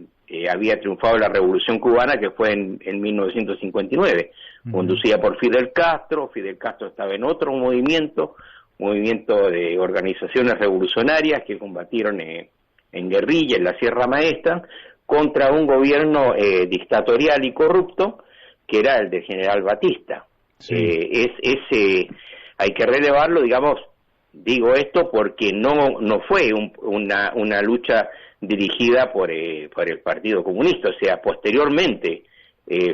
había triunfado la Revolución Cubana, que fue en 1959, conducida por Fidel Castro. Fidel Castro estaba en otro movimiento de organizaciones revolucionarias que combatieron en guerrilla en la Sierra Maestra contra un gobierno dictatorial y corrupto que era el de General Batista. Hay que relevarlo, digamos, digo esto porque no fue una lucha dirigida por el Partido Comunista, o sea, posteriormente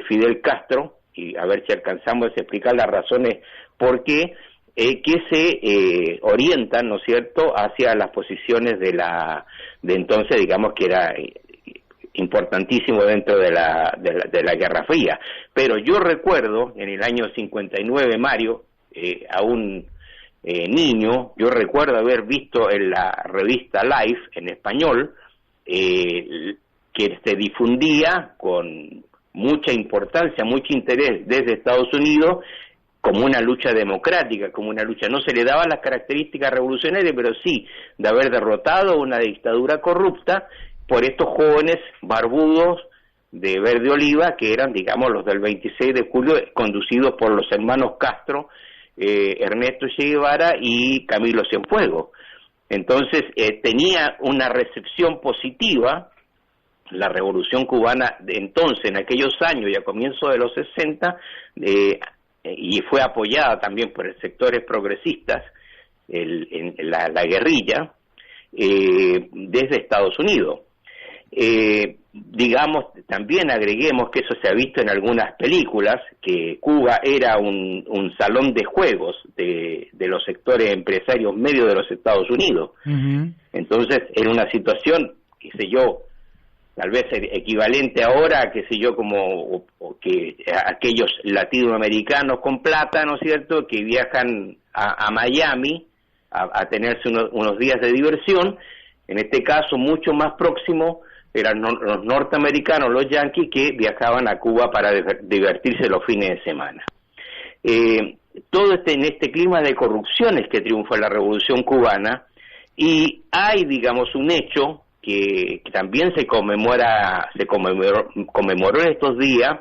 Fidel Castro, y a ver si alcanzamos a explicar las razones por qué, que se orientan, ¿no es cierto?, hacia las posiciones de entonces, digamos, que era importantísimo dentro de la Guerra Fría. Pero yo recuerdo, en el año 59, Mario, a un niño, yo recuerdo haber visto en la revista Life, en español, que se difundía con mucha importancia, mucho interés desde Estados Unidos, como una lucha democrática, como una lucha, no se le daban las características revolucionarias, pero sí de haber derrotado una dictadura corrupta por estos jóvenes barbudos de verde oliva, que eran, digamos, los del 26 de julio, conducidos por los hermanos Castro, Ernesto Che Guevara y Camilo Cienfuegos. Entonces, tenía una recepción positiva la Revolución Cubana de entonces, en aquellos años y a comienzos de los 60, y fue apoyada también por sectores progresistas, en la guerrilla, desde Estados Unidos. Digamos, también agreguemos que eso se ha visto en algunas películas, que Cuba era un salón de juegos de los sectores empresarios medios de los Estados Unidos. Entonces, era una situación, qué sé yo, tal vez equivalente ahora, qué sé yo, como que aquellos latinoamericanos con plata, ¿no es cierto?, que viajan a Miami a tenerse unos días de diversión. En este caso, mucho más próximo eran los norteamericanos, los yanquis, que viajaban a Cuba para divertirse los fines de semana. Todo en este clima de corrupciones que triunfa la Revolución Cubana, y hay, digamos, un hecho que también se conmemoró en estos días,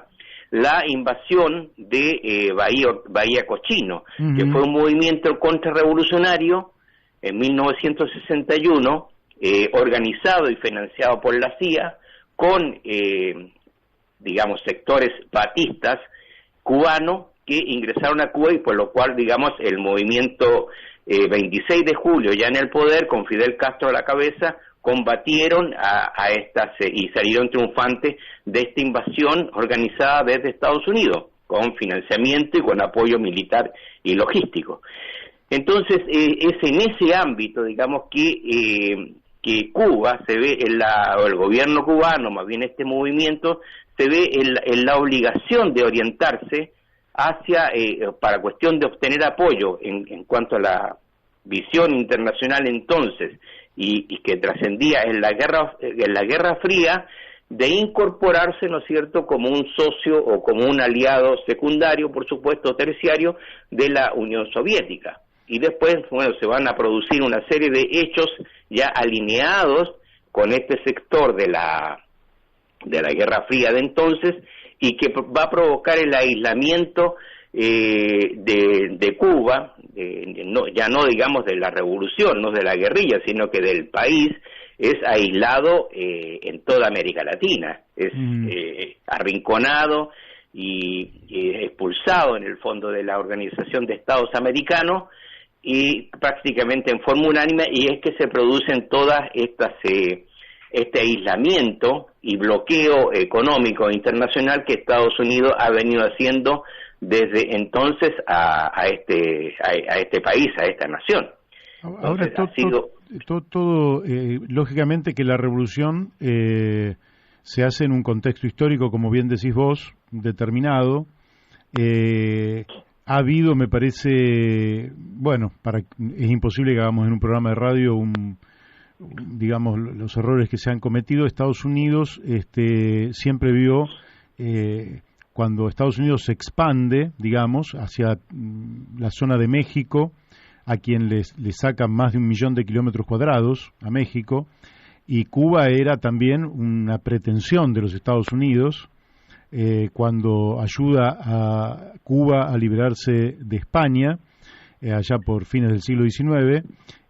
la invasión de Bahía Cochino, que fue un movimiento contrarrevolucionario en 1961, organizado y financiado por la CIA, con, digamos, sectores batistas cubanos que ingresaron a Cuba, y por lo cual, digamos, el movimiento 26 de julio, ya en el poder, con Fidel Castro a la cabeza, combatieron a estas y salieron triunfantes de esta invasión organizada desde Estados Unidos, con financiamiento y con apoyo militar y logístico. Entonces, es en ese ámbito, digamos, que Cuba se ve, o el gobierno cubano, más bien este movimiento, se ve en la obligación de orientarse hacia, para cuestión de obtener apoyo en cuanto a la visión internacional entonces, y que trascendía en la Guerra Fría, de incorporarse, ¿no es cierto?, como un socio o como un aliado secundario, por supuesto, terciario, de la Unión Soviética. Y después, bueno, se van a producir una serie de hechos ya alineados con este sector de la Guerra Fría de entonces, y que va a provocar el aislamiento de Cuba, ya no digamos de la revolución, no de la guerrilla, sino que del país, es aislado en toda América Latina, es arrinconado y expulsado en el fondo de la Organización de Estados Americanos, y prácticamente en forma unánime, y es que se producen todas estas este aislamiento y bloqueo económico internacional que Estados Unidos ha venido haciendo desde entonces a este país, a esta nación. Ahora, lógicamente que la revolución se hace en un contexto histórico, como bien decís vos, determinado. Ha habido, me parece, bueno, es imposible que hagamos en un programa de radio digamos, los errores que se han cometido. Estados Unidos siempre vio, cuando Estados Unidos se expande, digamos, hacia la zona de México, a quien le sacan más de 1 millón de kilómetros cuadrados a México, y Cuba era también una pretensión de los Estados Unidos, cuando ayuda a Cuba a liberarse de España, allá por fines del siglo XIX,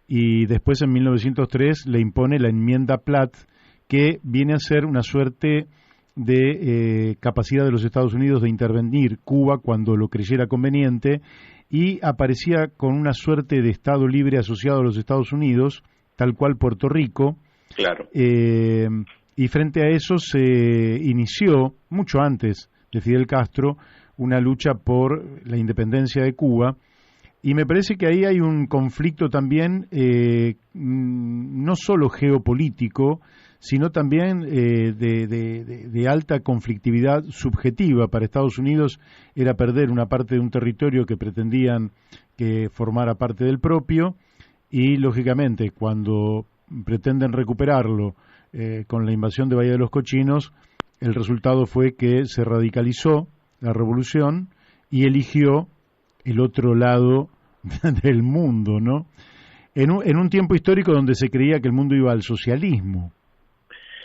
y después en 1903 le impone la enmienda Platt, que viene a ser una suerte de capacidad de los Estados Unidos de intervenir Cuba cuando lo creyera conveniente, y aparecía con una suerte de Estado libre asociado a los Estados Unidos, tal cual Puerto Rico. Claro. Y frente a eso se inició, mucho antes de Fidel Castro, una lucha por la independencia de Cuba, y me parece que ahí hay un conflicto también, no solo geopolítico, sino también de alta conflictividad subjetiva. Para Estados Unidos era perder una parte de un territorio que pretendían que formara parte del propio, y lógicamente cuando pretenden recuperarlo con la invasión de Bahía de los Cochinos, el resultado fue que se radicalizó la revolución y eligió el otro lado del mundo, ¿no? En un tiempo histórico donde se creía que el mundo iba al socialismo.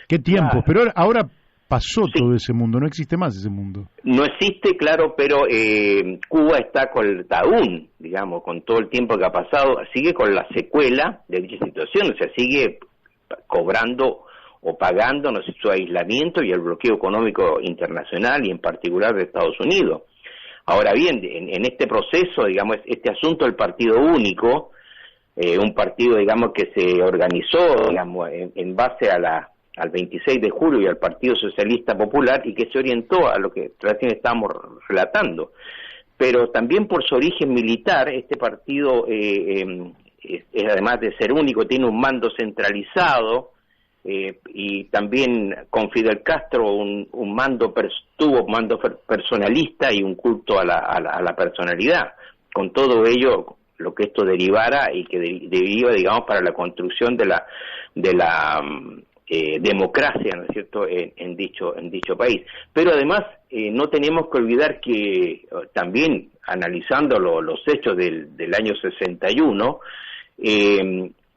¿Qué tiempo? Claro. Pero ahora pasó todo ese mundo, no existe más ese mundo. No existe, claro, pero Cuba está aún, digamos, con todo el tiempo que ha pasado, sigue con la secuela de dicha situación, o sea, sigue cobrando o pagando, no sé, su aislamiento y el bloqueo económico internacional y en particular de Estados Unidos. Ahora bien, en este proceso, digamos, este asunto del partido único, un partido, digamos, que se organizó, digamos, en base al 26 de julio y al Partido Socialista Popular, y que se orientó a lo que recién estábamos relatando. Pero también por su origen militar, este partido, además de ser único, tiene un mando centralizado, y también con Fidel Castro tuvo mando personalista y un culto a la personalidad. Con todo ello, lo que esto derivara y que deriva, digamos, para la construcción de la democracia, ¿no es cierto?, en dicho país. Pero además no tenemos que olvidar que también analizando los hechos del año 61,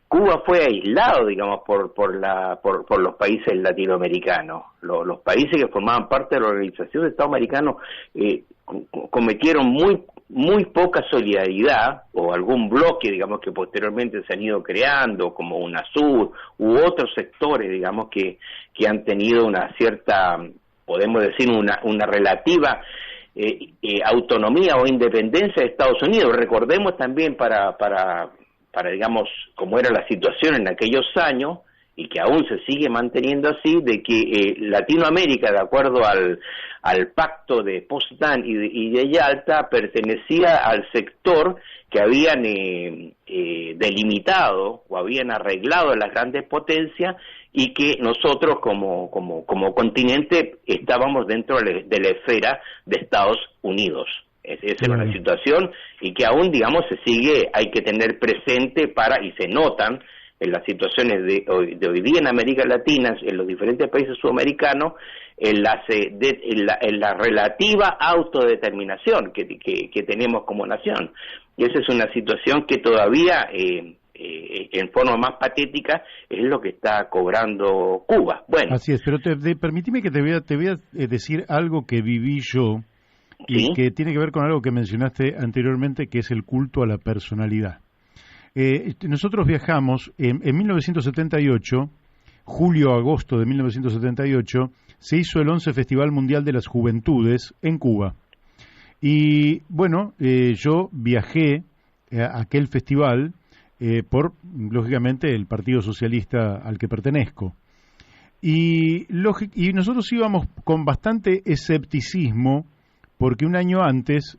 Cuba fue aislado, digamos, por los países latinoamericanos. Los países que formaban parte de la Organización de Estados Americanos cometieron muy poca solidaridad, o algún bloque, digamos, que posteriormente se han ido creando, como UNASUR u otros sectores, digamos, que han tenido una cierta, podemos decir, una relativa autonomía o independencia de Estados Unidos. Recordemos también para digamos, cómo era la situación en aquellos años, y que aún se sigue manteniendo así, de que Latinoamérica, de acuerdo al pacto de Potsdam y de Yalta, pertenecía al sector que habían delimitado o habían arreglado las grandes potencias, y que nosotros como continente estábamos dentro de la esfera de Estados Unidos. Esa era una situación, y que aún, digamos, hay que tener presente y se notan en las situaciones de hoy día en América Latina, en los diferentes países sudamericanos, en la relativa autodeterminación que tenemos como nación. Y esa es una situación que todavía, en forma más patética, es lo que está cobrando Cuba. Bueno. Así es, pero permíteme que te voy a decir algo que viví yo, y que tiene que ver con algo que mencionaste anteriormente, que es el culto a la personalidad. Nosotros viajamos en 1978, julio-agosto de 1978, se hizo el 11 Festival Mundial de las Juventudes en Cuba. Y bueno, yo viajé a aquel festival por, lógicamente, el Partido Socialista al que pertenezco. Y nosotros íbamos con bastante escepticismo, porque un año antes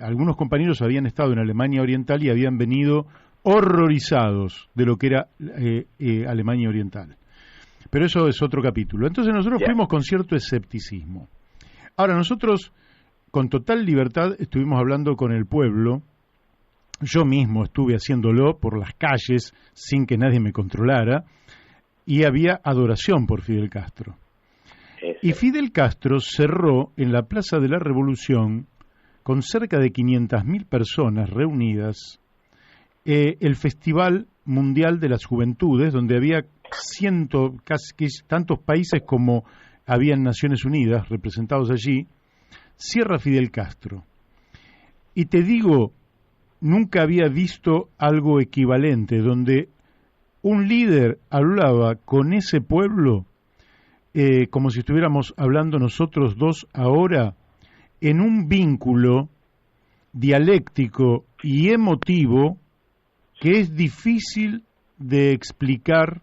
algunos compañeros habían estado en Alemania Oriental y habían venido horrorizados de lo que era Alemania Oriental. Pero eso es otro capítulo. Entonces nosotros fuimos con cierto escepticismo. Ahora, nosotros con total libertad estuvimos hablando con el pueblo. Yo mismo estuve haciéndolo por las calles sin que nadie me controlara, y había adoración por Fidel Castro. Y Fidel Castro cerró en la Plaza de la Revolución, con cerca de 500.000 personas reunidas, el Festival Mundial de las Juventudes, donde había casi tantos países como había en Naciones Unidas representados allí. Cierra Fidel Castro. Y te digo, nunca había visto algo equivalente, donde un líder hablaba con ese pueblo como si estuviéramos hablando nosotros dos ahora, en un vínculo dialéctico y emotivo que es difícil de explicar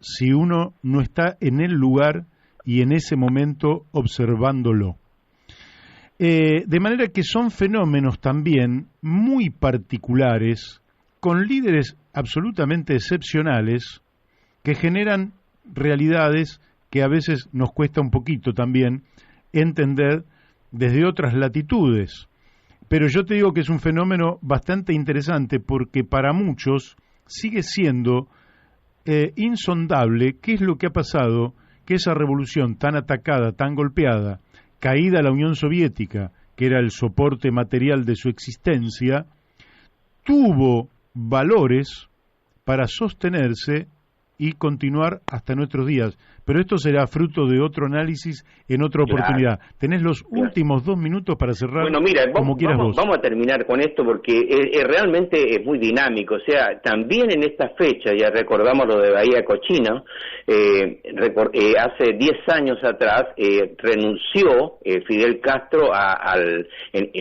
si uno no está en el lugar y en ese momento observándolo. De manera que son fenómenos también muy particulares, con líderes absolutamente excepcionales, que generan realidades que a veces nos cuesta un poquito también entender desde otras latitudes. Pero yo te digo que es un fenómeno bastante interesante, porque para muchos sigue siendo insondable qué es lo que ha pasado, que esa revolución tan atacada, tan golpeada, caída la Unión Soviética, que era el soporte material de su existencia, tuvo valores para sostenerse y continuar hasta nuestros días. Pero esto será fruto de otro análisis en otra oportunidad. Tenés los últimos 2 minutos para cerrar. Bueno, mira, vamos a terminar con esto, porque realmente es muy dinámico. O sea, también en esta fecha, ya recordamos lo de Bahía Cochina, hace 10 años atrás renunció Fidel Castro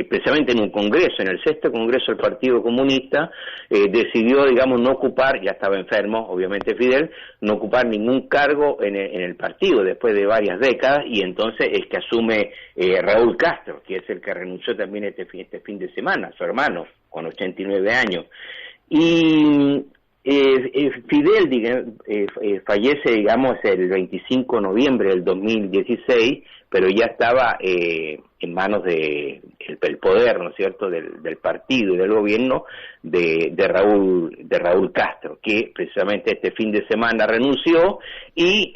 precisamente en un congreso, en el 6º Congreso del Partido Comunista, decidió, digamos, no ocupar, ya estaba enfermo, obviamente Fidel, no ocupar ningún cargo en el partido después de varias décadas, y entonces es que asume Raúl Castro, que es el que renunció también este fin de semana, su hermano, con 89 años. Y Fidel fallece, digamos, el 25 de noviembre del 2016, pero ya estaba en manos del poder, ¿no es cierto?, del partido y del gobierno de Raúl Castro, que precisamente este fin de semana renunció y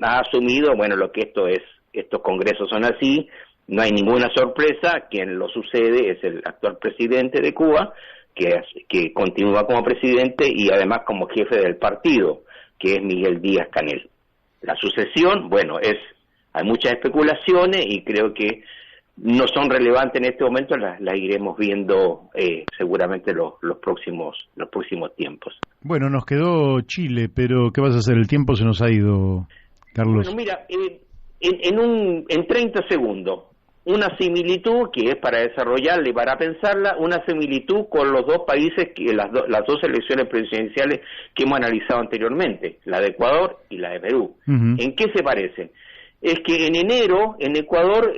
ha asumido, bueno, lo que estos congresos son así, no hay ninguna sorpresa, quien lo sucede es el actual presidente de Cuba, que continúa como presidente y además como jefe del partido, que es Miguel Díaz-Canel. La sucesión, bueno, hay muchas especulaciones y creo que no son relevantes en este momento, las iremos viendo seguramente los próximos tiempos. Bueno, nos quedó Chile, pero ¿qué vas a hacer? El tiempo se nos ha ido, Carlos. Bueno, mira, en 30 segundos, una similitud que es para desarrollarla y para pensarla, una similitud con los dos países, las dos elecciones presidenciales que hemos analizado anteriormente, la de Ecuador y la de Perú. Uh-huh. ¿En qué se parecen? Es que en enero en Ecuador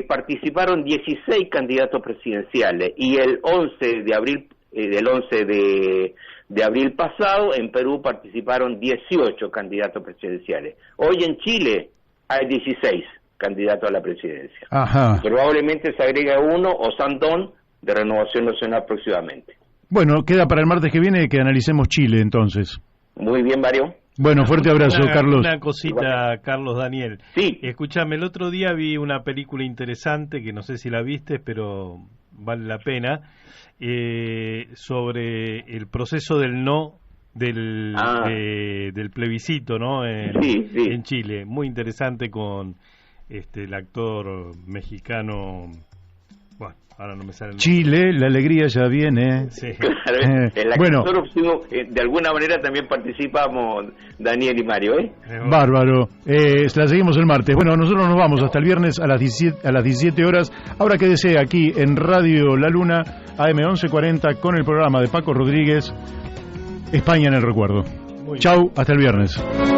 participaron 16 candidatos presidenciales y el 11 de abril de abril pasado en Perú participaron 18 candidatos presidenciales. Hoy en Chile hay 16 candidatos a la presidencia. Ajá. Probablemente se agrega uno o Sandón de Renovación Nacional próximamente. Bueno, queda para el martes que viene que analicemos Chile entonces. Muy bien, Mario. Bueno, fuerte abrazo, Carlos. Una cosita, Carlos Daniel. Sí. Escúchame, el otro día vi una película interesante, que no sé si la viste, pero vale la pena, sobre el proceso del no del plebiscito, ¿no? En Chile. Muy interesante con el actor mexicano. Bueno, ahora no me sale el nombre. Chile, la alegría ya viene. Sí. Claro, bueno, de alguna manera también participamos Daniel y Mario, Bárbaro. La seguimos el martes. Bueno, nosotros nos vamos hasta el viernes a las 17 horas. Ahora quédese aquí en Radio La Luna, AM 1140, con el programa de Paco Rodríguez, España en el recuerdo. Chau, hasta el viernes.